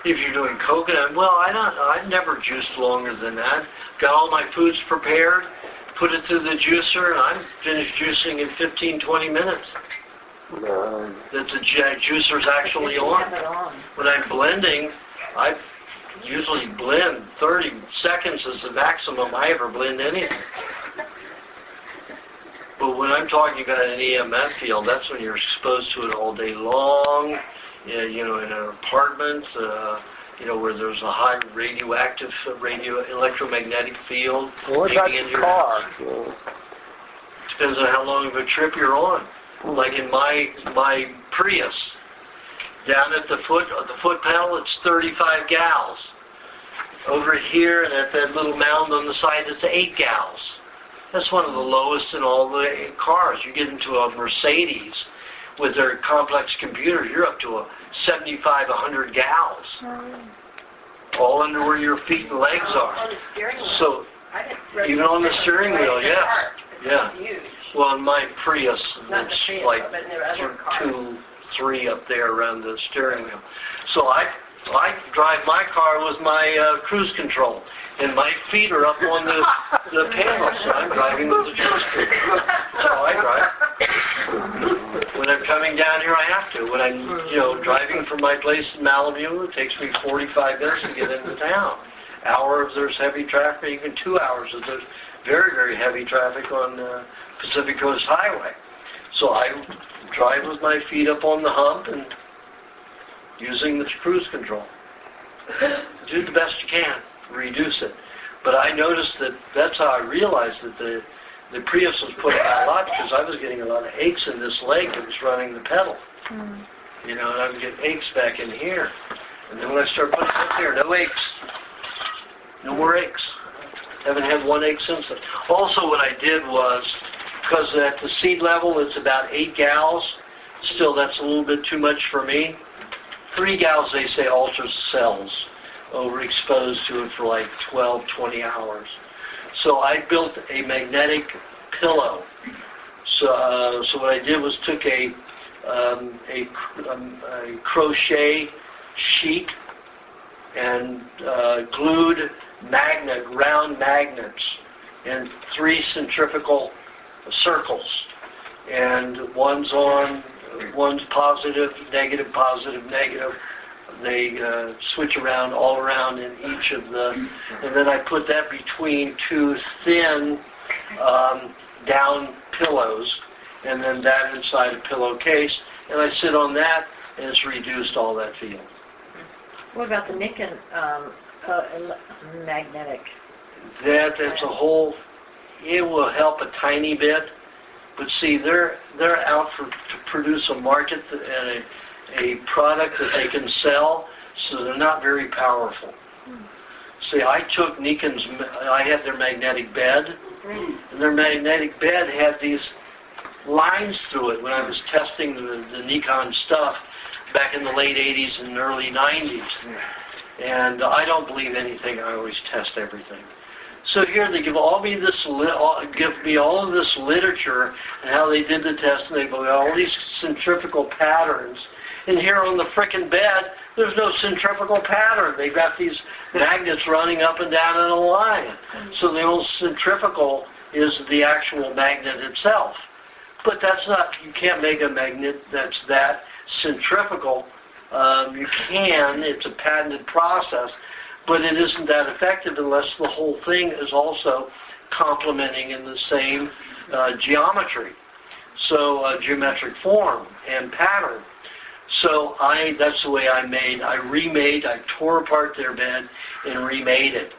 If you're doing coconut, well, I've never juiced longer than that. Got all my foods prepared, put it through the juicer, and I'm finished juicing in 15, 20 minutes. No. That the juicer's actually on. When I'm blending, I usually blend 30 seconds is the maximum I ever blend anything. But when I'm talking about an EMF field, that's when you're exposed to it all day long, you know, in an apartment, you know, where there's a high radioactive, electromagnetic field. Well, what about your car? Depends on how long of a trip you're on. Like in my Prius, down at the foot pedal, it's 35 gals. Over here and at that little mound on the side, it's 8 gals. That's one of the lowest in all the cars. You get into a Mercedes with their complex computers, you're up to a 75, 100 gals. All under where your feet and legs are. On the steering wheel. So, even on the steering wheel, yeah. Well, in my Prius, it's like 2, 3 up there around the steering wheel. So I drive my car with my cruise control, and my feet are up on the panel, so I'm driving with the cruise control. So I drive. When I'm coming down here, I have to. When I'm, driving from my place in Malibu, it takes me 45 minutes to get into town. Hour if there's heavy traffic, even 2 hours if there's very, very heavy traffic on the Pacific Coast Highway. So I drive with my feet up on the hump and using the cruise control. do the best you can, reduce it. But I noticed that's how I realized that the Prius was putting out a lot, because I was getting a lot of aches in this leg that was running the pedal. You know, and I would get aches back in here. And then when I started putting it up there, no aches. No more aches. Haven't had one ache since then. Also what I did was, because at the seed level it's about 8 gals, still that's a little bit too much for me. 3 gals, they say, alters the cells. Overexposed to it for like 12, 20 hours. So I built a magnetic pillow. So what I did was took a crochet sheet and glued round magnets in 3 centrifugal circles, and one's positive, negative, positive, negative. They switch around all around in each of the, and then I put that between 2 thin down pillows, and then that inside a pillowcase, and I sit on that, and it's reduced all that feeling. What about the Nikken magnetic? That's a whole. It will help a tiny bit, but see, they're out to produce a market and a product that they can sell, so they're not very powerful. See, I took Nikken's. I had their magnetic bed, and their magnetic bed had these lines through it when I was testing the Nikon stuff back in the late 80s and early 90s. And I don't believe anything. I always test everything. So here they give me all of this literature and how they did the test, and they give all these centrifugal patterns. And here on the frickin' bed, there's no centrifugal pattern. They've got these magnets running up and down in a line. So the old centrifugal is the actual magnet itself. But that's not, you can't make a magnet that's that centrifugal. You can, it's a patented process, but it isn't that effective unless the whole thing is also complementing in the same geometry. So geometric form and pattern. So that's the way I remade, I tore apart their bed and remade it.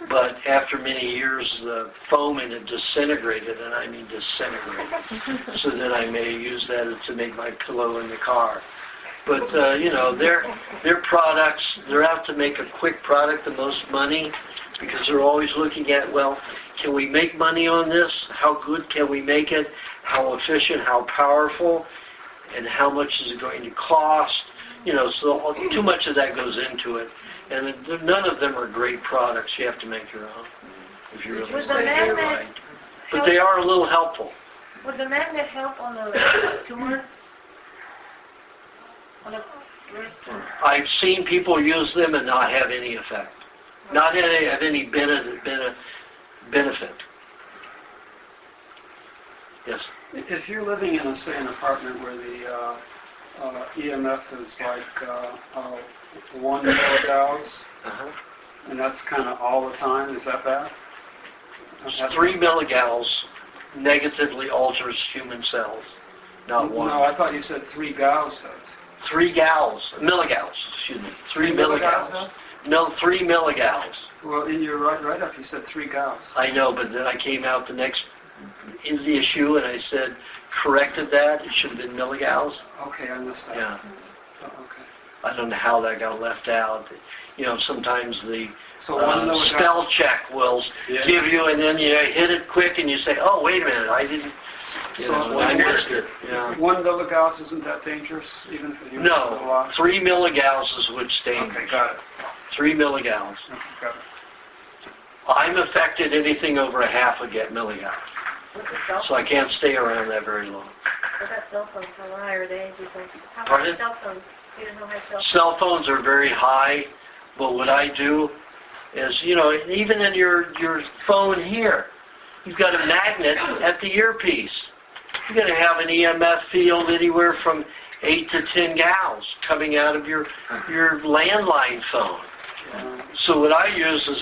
But after many years, the foam in it disintegrated, and I mean disintegrated. So then I may use that to make my pillow in the car. But, you know, their products, they're out to make a quick product the most money, because they're always looking at, well, can we make money on this? How good can we make it? How efficient? How powerful? And how much is it going to cost? You know, so too much of that goes into it. And none of them are great products. You have to make your own, if you really want to do it right. But they are a little helpful. Would the magnet help on a tumor? On a breast tumor? I've seen people use them and not have any effect. Not have any benefit. Yes? If you're living in, say, an apartment where the EMF is like 1 milligauss, and that's kind of all the time, is that bad? 3 milligauss negatively alters human cells, not 1. No, I thought you said 3 gauss does. 3 milligauss, excuse me. 3 milligauss. No, 3 milligauss. Well, in your write-up you said 3 gauss. I know, but then I came out the next in the issue and I said, corrected that. It should have been milligauss. Okay, I missed that. Yeah. Oh, okay. I don't know how that got left out. You know, sometimes the spell check will give you, and then you hit it quick and you say, oh, wait a minute, I didn't. I missed it. Yeah. 1 milligauss isn't that dangerous, even if you No, 3 milligauss is what's dangerous. Okay, got it. 3 milligauss. Okay, got it. I'm affected anything over a half a milligauss. So I can't stay around that very long. What about cell phones? How high are they? Pardon? Cell phones? Do you know how cell phones are very high, but what I do is, you know, even in your phone here, you've got a magnet at the earpiece. You're going to have an EMF field anywhere from 8 to 10 gals coming out of your landline phone. So what I use the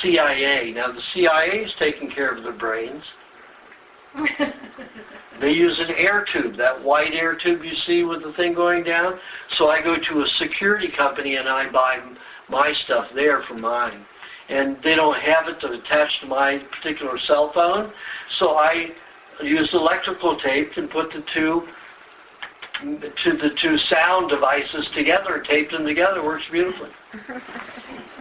CIA. Now the CIA is taking care of the brains. They use an air tube, that white air tube you see with the thing going down. So I go to a security company and I buy my stuff there for mine. And they don't have it to attach to my particular cell phone, so I used electrical tape and put the two sound devices together, taped them together. Works beautifully.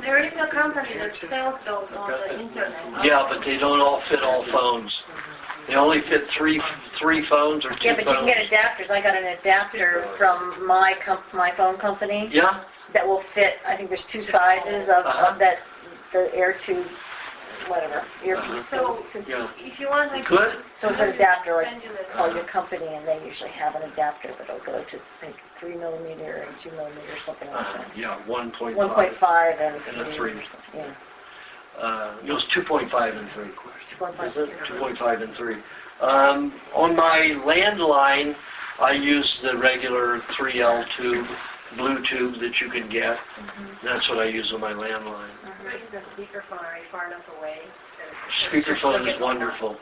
There is a company that sells those on the internet. Yeah, but they don't all fit all phones. They only fit three phones or two phones. Yeah, but you can get adapters. I got an adapter from my phone company. Yeah. That will fit. I think there's two sizes of that, the air tube, whatever, earpiece. So if you want, like, good. So it's an adapter, like call your company, and they usually have an adapter that'll go to I think 3 millimeter and 2 millimeter, something like that. Yeah, 1.5. 1.5 and a 3. Yeah. It was 2.5 and 3. 2.5. Is it 2.5 and 3? On my landline, I use the regular 3L tube, blue tube that you can get. That's what I use on my landline. Is the speakerphone, are you far enough away? Speakerphone is wonderful.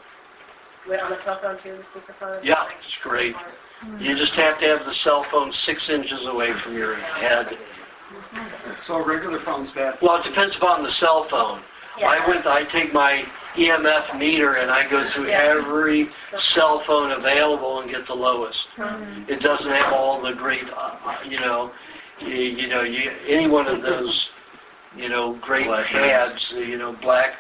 Wait, on the cell phone too, the speakerphone? Yeah, it's great. You just have to have the cell phone 6 inches away from your head. So a regular phone's bad? Well, it depends upon the cell phone. Yeah. I take my EMF meter and I go through every cell phone available and get the lowest. It doesn't have all the great, any one of those, great pads, black.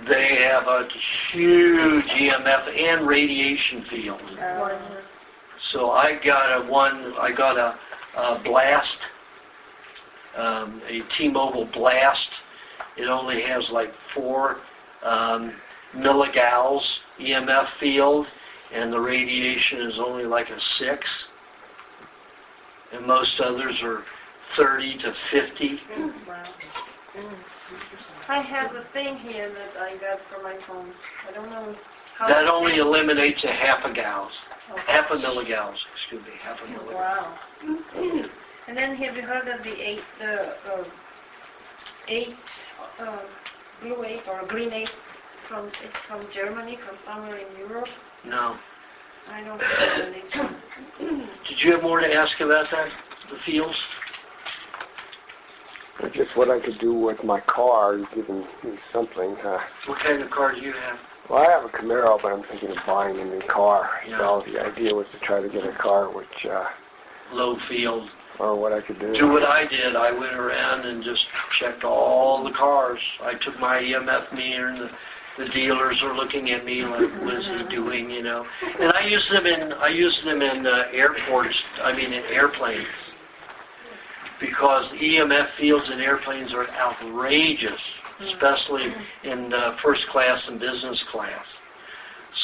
They have a huge EMF and radiation field. So I got a Blast, a T-Mobile Blast. It only has like 4 milligauss EMF field, and the radiation is only like a 6. And most others are 30 to 50. Wow. I have a thing here that I got from my phone. I don't know how. That only eliminates a half a gauss. Half a milligauss, excuse me, half a milligauss. Wow. And then have you heard of the blue 8 or green 8 from Germany, from somewhere in Europe? No. I don't know the name. Did you have more to ask about that, the fields? Just what I could do with my car, you've given me something. What kind of car do you have? Well, I have a Camaro, but I'm thinking of buying a new car. Yeah. So the idea was to try to get a car which... low field. Or what I could do. Do what I did. I went around and just checked all the cars. I took my EMF meter, and the dealers are looking at me like, what is he doing, And I use them in airports, in airplanes. Because EMF fields in airplanes are outrageous, especially in first class and business class.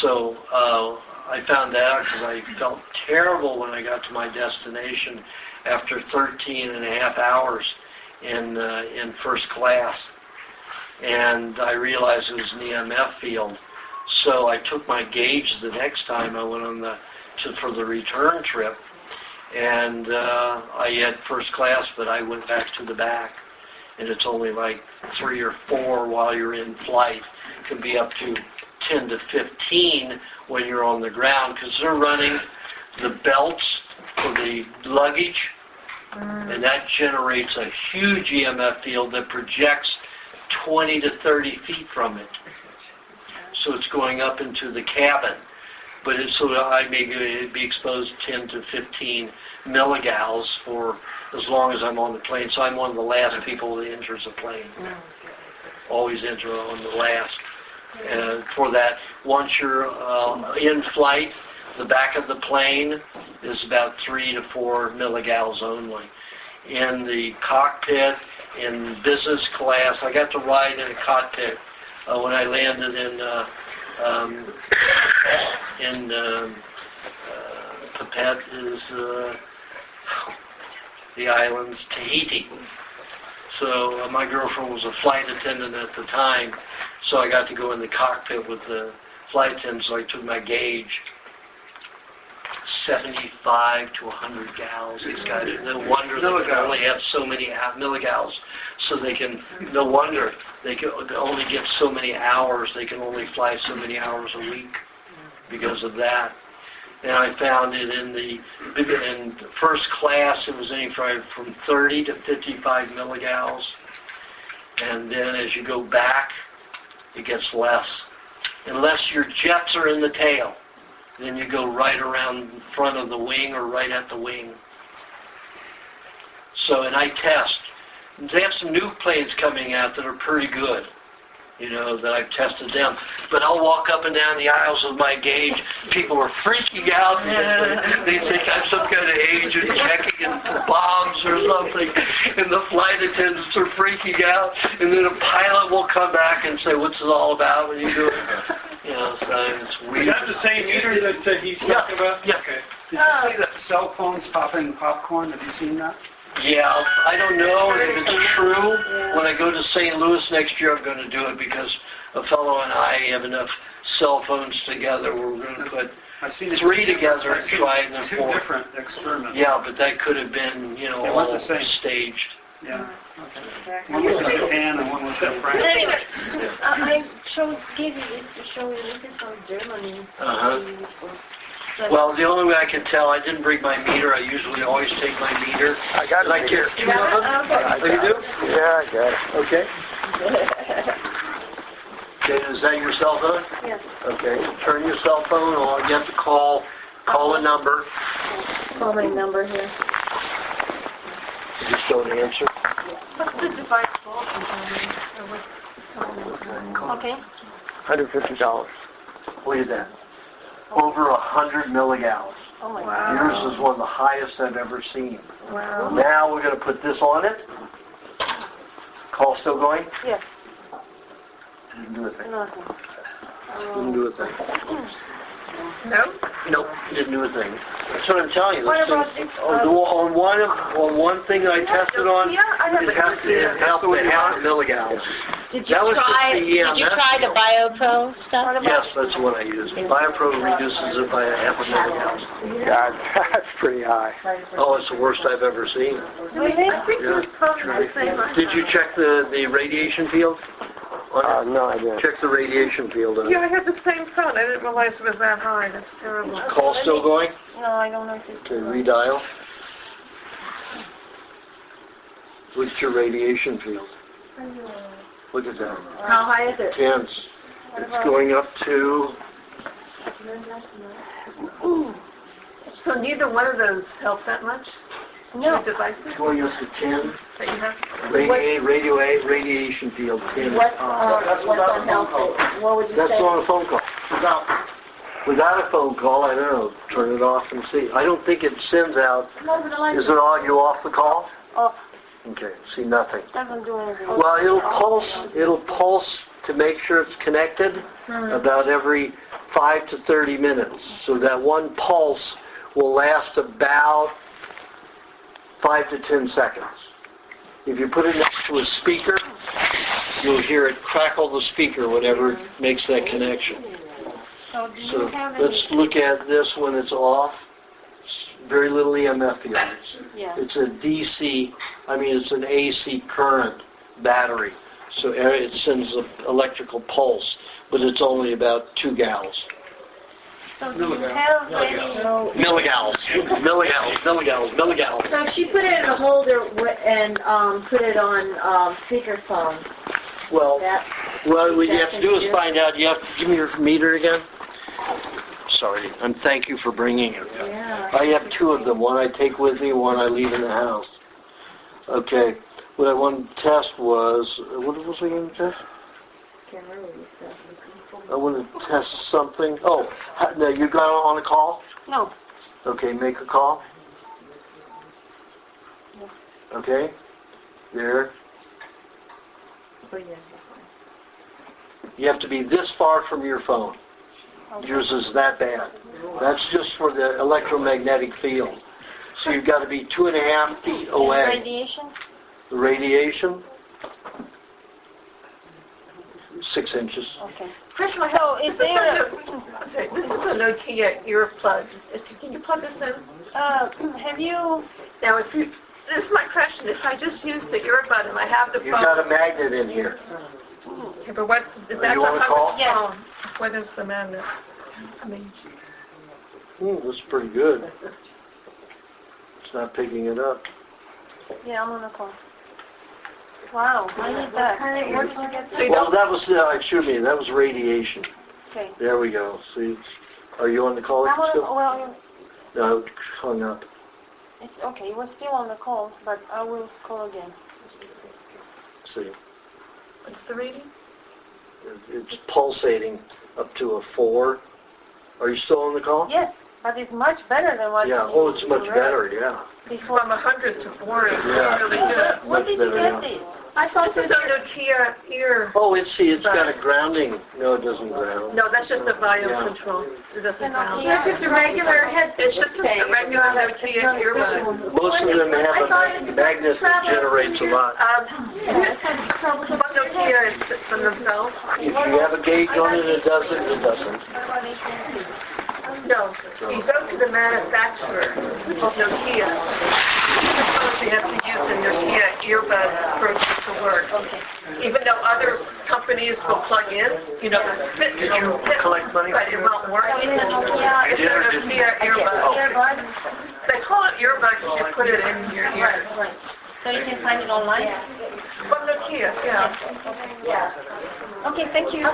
So I found that out because I felt terrible when I got to my destination after 13 and a half hours in first class. And I realized it was an EMF field. So I took my gauge the next time I went on for the return trip. And I had first class, but I went back to the back. And it's only like 3 or 4 while you're in flight. It can be up to 10 to 15 when you're on the ground, because they're running the belts for the luggage, and that generates a huge EMF field that projects 20 to 30 feet from it. So it's going up into the cabin. But I may be exposed 10 to 15 milligauss for as long as I'm on the plane. So I'm one of the last people that enters a plane. Always enter on the last. And for that, once you're in flight, the back of the plane is about 3 to 4 milligauss only. In the cockpit, in business class, I got to ride in a cockpit when I landed in Papet is the islands, Tahiti. So my girlfriend was a flight attendant at the time, so I got to go in the cockpit with the flight attendant, so I took my gauge. 75 to 100 gals. These guys, no wonder they can only have so many milligauss. So they can, no wonder they can only get so many hours. They can only fly so many hours a week. because of that. And I found it in first class, it was anywhere from 30 to 55 milligauss. And then as you go back, it gets less. Unless your jets are in the tail, then you go right around in front of the wing or right at the wing. So, and I test. They have some new planes coming out that are pretty good, you know, that I've tested them. But I'll walk up and down the aisles with my gauge. People are freaking out. They think I'm some kind of agent checking in bombs or something. And the flight attendants are freaking out. And then a pilot will come back and say, what's it all about when you do it? You know, so it's weird. Is that the same meter that he's talking about? Yeah. Okay. Did you say that cell phones popping popcorn? Have you seen that? Yeah, I don't know if it's true. When I go to St. Louis next year, I'm going to do it because a fellow and I have enough cell phones together where we're going to put three together and try it in two four. Different experiments. Yeah, but that could have been, you know, all staged. Yeah. Okay. One was in Japan and one was in France. But anyway, I gave you this to show you. This is from Germany. Well, the only way I can tell, I didn't bring my meter. I usually always take my meter. I got it. Like here, two of them. I You do? Yeah, I got it. Okay. Okay, is that your cell phone? Yes. Okay. Turn your cell phone on. You have to call a number. Call my number here. You just don't answer. What's the device for? Okay. $150. Look at that. Over 100 milligauss. Oh my God. Yours is one of the highest I've ever seen. Wow. Now we're going to put this on it. Call still going? Yes. Didn't do a thing. Nothing. Didn't do a thing. No? Nope, didn't do a thing. That's what I'm telling you. What Those about things- the, on one thing that I tested on, it helped to half a milligauss. Did you That was try? just the Did you EMS try the field. BioPro stuff? Yes, that's the one I use. BioPro reduces it by a half a milligauss. God, that's pretty high. Oh, it's the worst I've ever seen. Really? I think Yeah. those probably the same. Did you check the radiation field? No, I didn't. Check the radiation field. Yeah, I had the same phone. I didn't realize it was that high. That's terrible. Call still going? No, I don't know if it's... Okay, redial. What's your radiation field? Look at that. How high is it? Tense. It's going up to... So neither one of those help that much? No. The devices It's going up to 10. that you have? Radiation field 10. What's unhealthy? What would you That's say? on a phone call. Without a phone call, I don't know. Turn it off and see. I don't think it sends out. Is it on you off the call? Oh, Okay. See nothing. doesn't do anything. Well, it'll pulse to make sure it's connected about every 5 to 30 minutes. So that one pulse will last about 5 to 10 seconds. If you put it next to a speaker, you'll hear it crackle the speaker whenever it makes that connection. So do you So have let's look at this when it's off. Very little EMF field. Yeah. It's it's an AC current battery. So it sends an electrical pulse, but it's only about 2 gals. So do you have any... Milligals. So if she put it in a holder and put it on speakerphone. Well, what you have to do is find out. You have to give me your meter again. Sorry, and thank you for bringing it. Yeah. I have 2 of them. One I take with me, one I leave in the house. Okay. What I wanted to test was, what was I going to test? Can't remember these stuff. I wanted to test something. Oh, now you got on a call? No. Okay, make a call. Okay. There. Oh, yeah. You have to be this far from your phone. Yours is that bad. That's just for the electromagnetic field. So you've got to be 2.5 feet away. Radiation? The radiation, 6 inches. Okay. Krishna, So is there... this is a Nokia earplug. Can you plug this in? have you... Now, this is my question. If I just use the earbud and I have the phone... You've got a magnet in here. Okay, but what... That's You want to call? Yes. What is the magnet? That's pretty good. It's not picking it up. Yeah, I'm on the call. Wow, I need that. Where did you get that? Well, that was, excuse me, that was radiation. Okay. There we go. See, are you on the call I'm on still? the, well, No, hung up. it's okay. It was still on the call, but I will call again. See, What's the reading? it's pulsating up to a 4. Are you still on the call? Yes, but it's much better than what Yeah. you Oh, it's much read better. Yeah. before. From 100 to 4 is Yeah. really good. Where Much did you better get now. this? I thought This is this a Nokia ear. Oh, it's got a grounding. No, it doesn't ground. No, that's just a volume Yeah. control. It doesn't ground. That's just a regular head. It's just a regular Nokia earbud. Most of them have a magnet that generates a lot. What Nokia is from themselves? If you have a gauge on it, it doesn't. It doesn't. No, you go to the manufacturer, which is Nokia. Suppose you have to use the Nokia earbud for it to work. Even though other companies will plug in, you know, the fit to your hip, but it won't work. It's a Nokia earbud. They call it earbud because you put it in your ear. So you can find it online? From Nokia, yeah. Okay, thank you.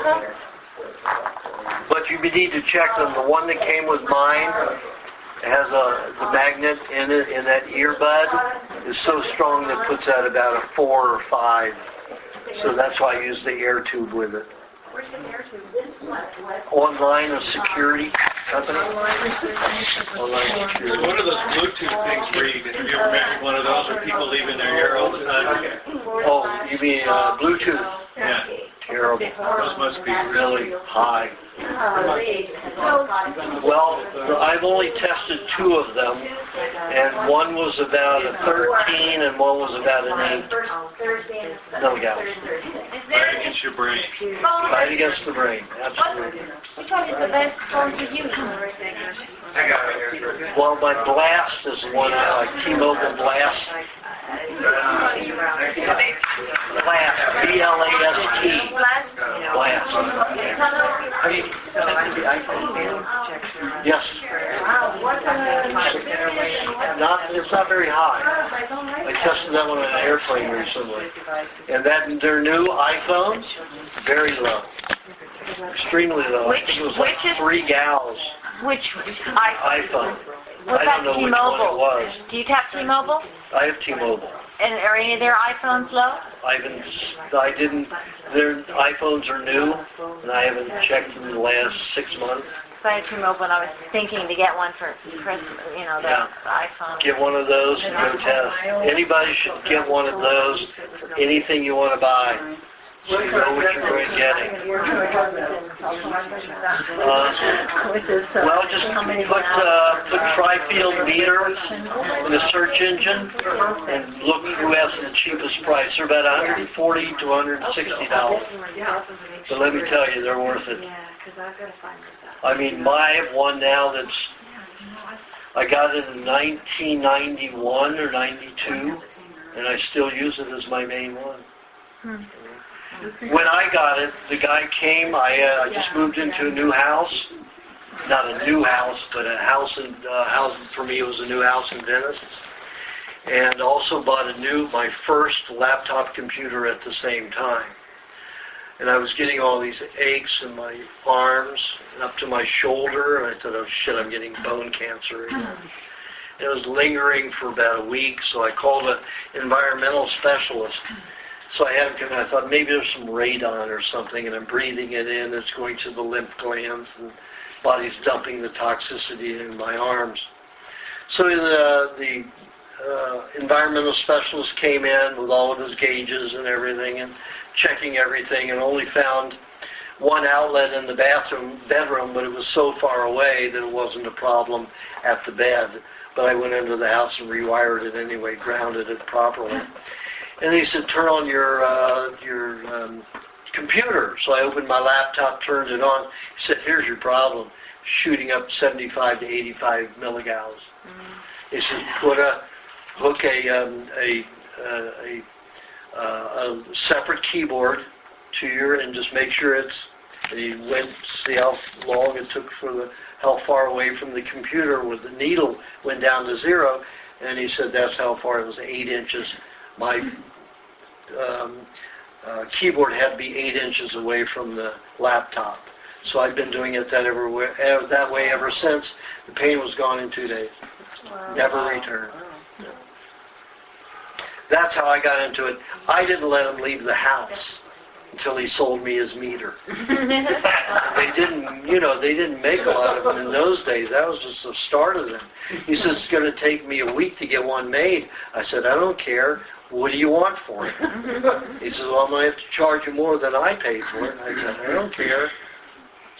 But you need to check them. The one that came with mine has the magnet in it, in that earbud is so strong that it puts out about a 4 or 5. So that's why I use the air tube with it. Where's the air tube? Online, a security company. Online security. What are those Bluetooth things read? Have you ever met one of those where people leave in their ear all the time? Oh, you mean Bluetooth? Yeah. Terrible. Those must be really high. Well, I've only tested 2 of them, and one was about a 13 and one was about an 8 milligallows. right against your brain. Right against the brain, absolutely. Which one is the best phone to use? I got it here. Well, my Blast is the one I like, T-Mobile Blast. Blast, B-L-A-S-T. Blast. Have you tested the iPhone? Yes. It's not very high. I tested that one on an airplane recently. And their new iPhone, very low. Extremely low. I think it was like 3 gals. Which iPhone. Was I that don't know which one it was. Do you have T-Mobile? I have T-Mobile. And are any of their iPhones low? Their iPhones are new, and I haven't checked in the last 6 months. So I had T-Mobile, and I was thinking to get one for Christmas, the iPhone. Get one of those and go test. Anybody should get one of those for anything you want to buy. So you know what you're going to get. Well, just put tri-field meter in the search engine and look who has the cheapest price. They're about $140 to $160. But let me tell you, they're worth it. I mean, I have one now that's, I got it in 1991 or 92, and I still use it as my main one. When I got it, the guy came. I just moved into a new house. Not a new house, but a house. For me, it was a new house in Venice. And also bought my first laptop computer at the same time. And I was getting all these aches in my arms and up to my shoulder. And I thought, oh shit, I'm getting bone cancer again. It was lingering for about a week, so I called an environmental specialist. So I had him come in. I thought maybe there's some radon or something, and I'm breathing it in. It's going to the lymph glands, and body's dumping the toxicity in my arms. So the environmental specialist came in with all of his gauges and everything, and checking everything, and only found one outlet in the bedroom, but it was so far away that it wasn't a problem at the bed. But I went into the house and rewired it anyway, grounded it properly. And he said, turn on your computer. So I opened my laptop, turned it on. He said, here's your problem, shooting up 75 to 85 milligauss. He said, hook a separate keyboard to and just make sure it's And he went to see how long it took how far away from the computer where the needle went down to 0, and he said that's how far it was, 8 inches. My keyboard had to be 8 inches away from the laptop. So I've been doing it that way ever since. The pain was gone in 2 days. Wow. Never returned. No. That's how I got into it. I didn't let him leave the house until he sold me his meter. They didn't make a lot of them in those days. That was just the start of them. He says, it's going to take me a week to get one made. I said, I don't care. What do you want for it? He says, well, I'm going to have to charge you more than I paid for it. I said, I don't care.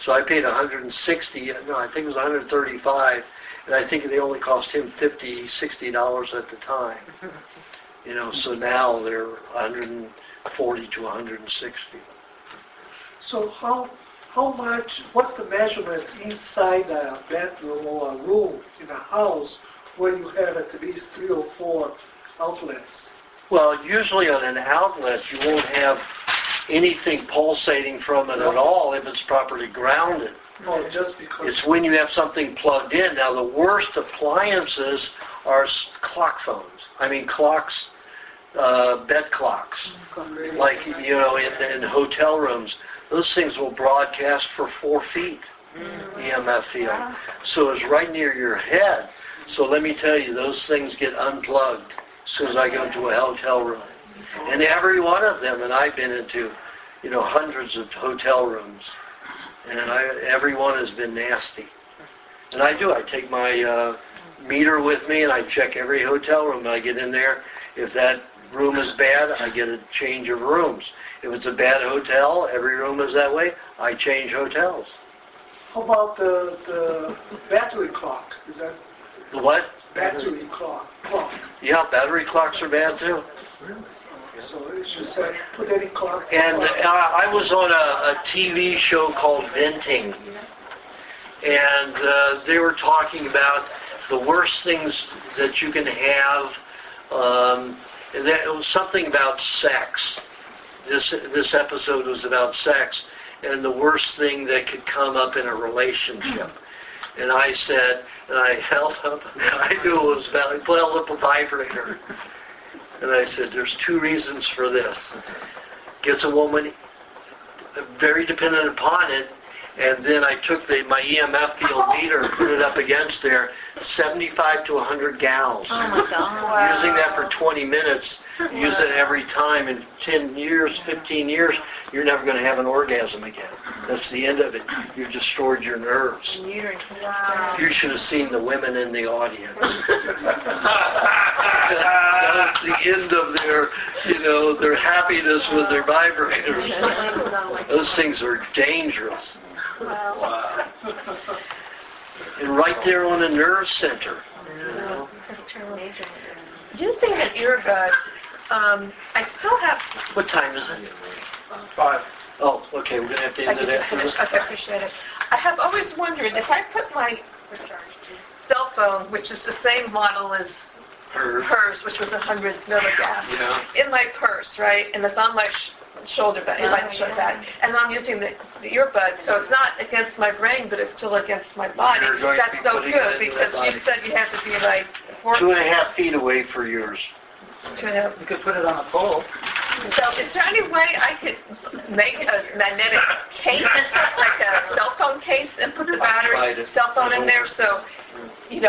So I paid $160, no, I think it was $135, and I think they only cost him $50, $60 at the time. So now they're $140 to $160. So how much, what's the measurement inside a bedroom or a room in a house where you have at least 3 or 4 outlets? Well, usually on an outlet, you won't have anything pulsating from it at all if it's properly grounded. Oh, just because. It's when you have something plugged in. Now, the worst appliances are clock phones. I mean, clocks, bed clocks. Like, in hotel rooms. Those things will broadcast for 4 feet, EMF field. So it's right near your head. So let me tell you, those things get unplugged as soon as I go into a hotel room. And every one of them, and I've been into, hundreds of hotel rooms, and every one has been nasty. And I take my meter with me, and I check every hotel room. I get in there. If that room is bad, I get a change of rooms. If it's a bad hotel, every room is that way, I change hotels. How about the battery clock? Is that The what? battery clock? Yeah, battery clocks are bad too. So it's just put any clock. And I was on a TV show called Venting, and they were talking about the worst things that you can have. And it was something about sex. This episode was about sex and the worst thing that could come up in a relationship. And I said, and I held up, I knew it was about, I held up a vibrator. And I said, there's 2 reasons for this. Gets a woman very dependent upon it, and then I took my EMF field meter and put it up against there, 75 to 100 gals. Oh my God. Using that for 20 minutes, use it every time. In 10 years, 15 years, you're never going to have an orgasm again. That's the end of it. You've destroyed your nerves. Wow. You should have seen the women in the audience. That was the end of their happiness with their vibrators. Those things are dangerous. Wow. And right there on a nerve center. Using an earbud, I still have... What time is it? 5. Oh, okay, we're going to have to end it after this. Okay, I appreciate it. I have always wondered, if I put my cell phone, which is the same model as hers, which was 100 milligrams, in my purse, right, and it's on my shoulder bag, and I'm using the earbud, so it's not against my brain, but it's still against my body. That's no good, because you said you have to be like 2.5 feet away for yours. 2.5. You could put it on a pole. So is there any way I could make a magnetic case, like a cell phone case, and put the battery cell phone in there, so, to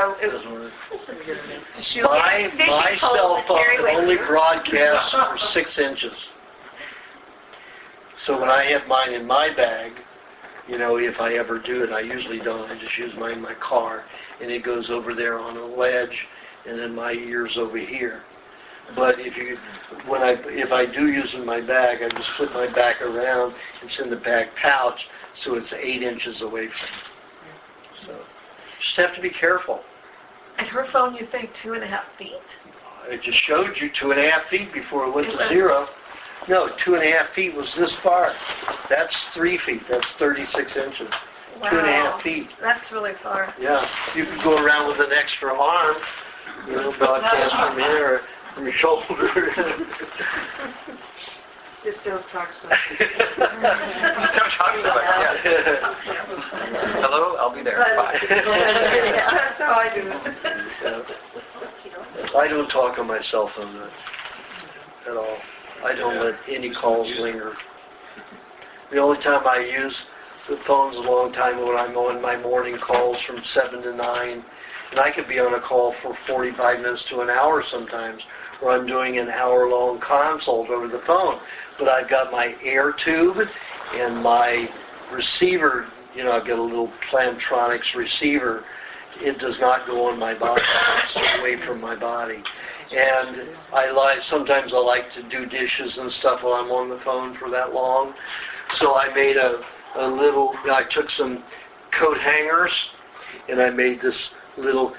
shoot my cell phone only broadcasts for 6 inches. So when I have mine in my bag, if I ever do it, I usually don't. I just use mine in my car, and it goes over there on a ledge, and then my ear's over here. But if I do use it in my bag, I just flip my back around. It's in the bag pouch, so it's 8 inches away from me. So just have to be careful. And her phone, you think 2.5 feet? I just showed you 2.5 feet before it went to 0. No, 2.5 feet was this far. That's 3 feet. That's 36 inches. Wow. 2.5 feet. That's really far. Yeah. You could go around with an extra arm, broadcast from here or from your shoulder. Just don't talk so Don't talk so much. Yeah. Hello, I'll be there. Bye. That's how I do it. I don't talk on my cell phone at all. I don't let any calls linger. The only time I use the phone's a long time when I'm on my morning calls from 7 to 9. And I could be on a call for 45 minutes to an hour sometimes, or I'm doing an hour-long consult over the phone. But I've got my air tube and my receiver. You know, I've got a little Plantronics receiver. It does not go on my body. It's away from my body. And sometimes I like to do dishes and stuff while I'm on the phone for that long. So I made I took some coat hangers and I made this little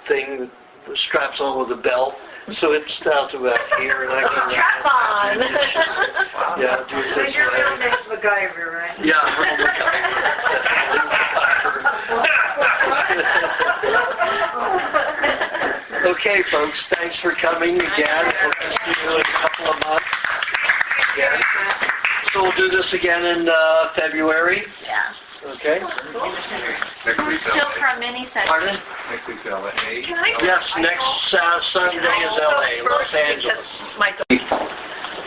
thing that straps on with a belt. So it's down to about here, and I can strap on. Yeah, do it this You're way. real next MacGyver, right? Yeah, real MacGyver. Okay, folks, thanks for coming again. Hope to see you in a couple of months. Again. So we'll do this again in February. Yeah. Okay. Next week's Still LA. for a mini session. Pardon? Next week's LA. Yes, next Sunday is LA, Los Angeles.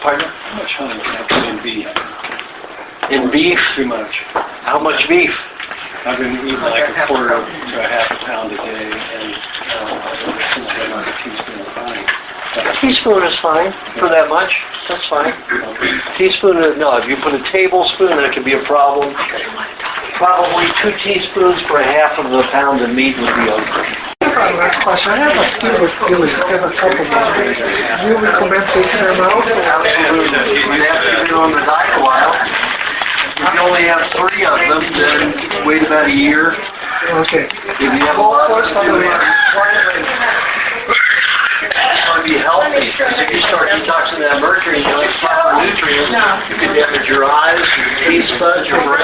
Pardon? How much honey can I put in beef? In beef? Too much. How much beef? I've been eating like a quarter to a half a pound a day, and sometimes like a teaspoon of honey. A teaspoon is fine for that much. That's fine. Teaspoon is, no, if you put a tablespoon, that could be a problem. Probably 2 teaspoons for a half of a pound of meat would be okay. Last question. I have a feeling, I have a couple more. Do you recommend taking them out? Absolutely. You'd have to be on the diet a while. If you only have 3 of them, then wait about a year. Okay. If you have a lot of them, it's going to be healthy, because if you start detoxing that mercury and you like proper nutrients, you can damage your eyes, your taste buds, your brain.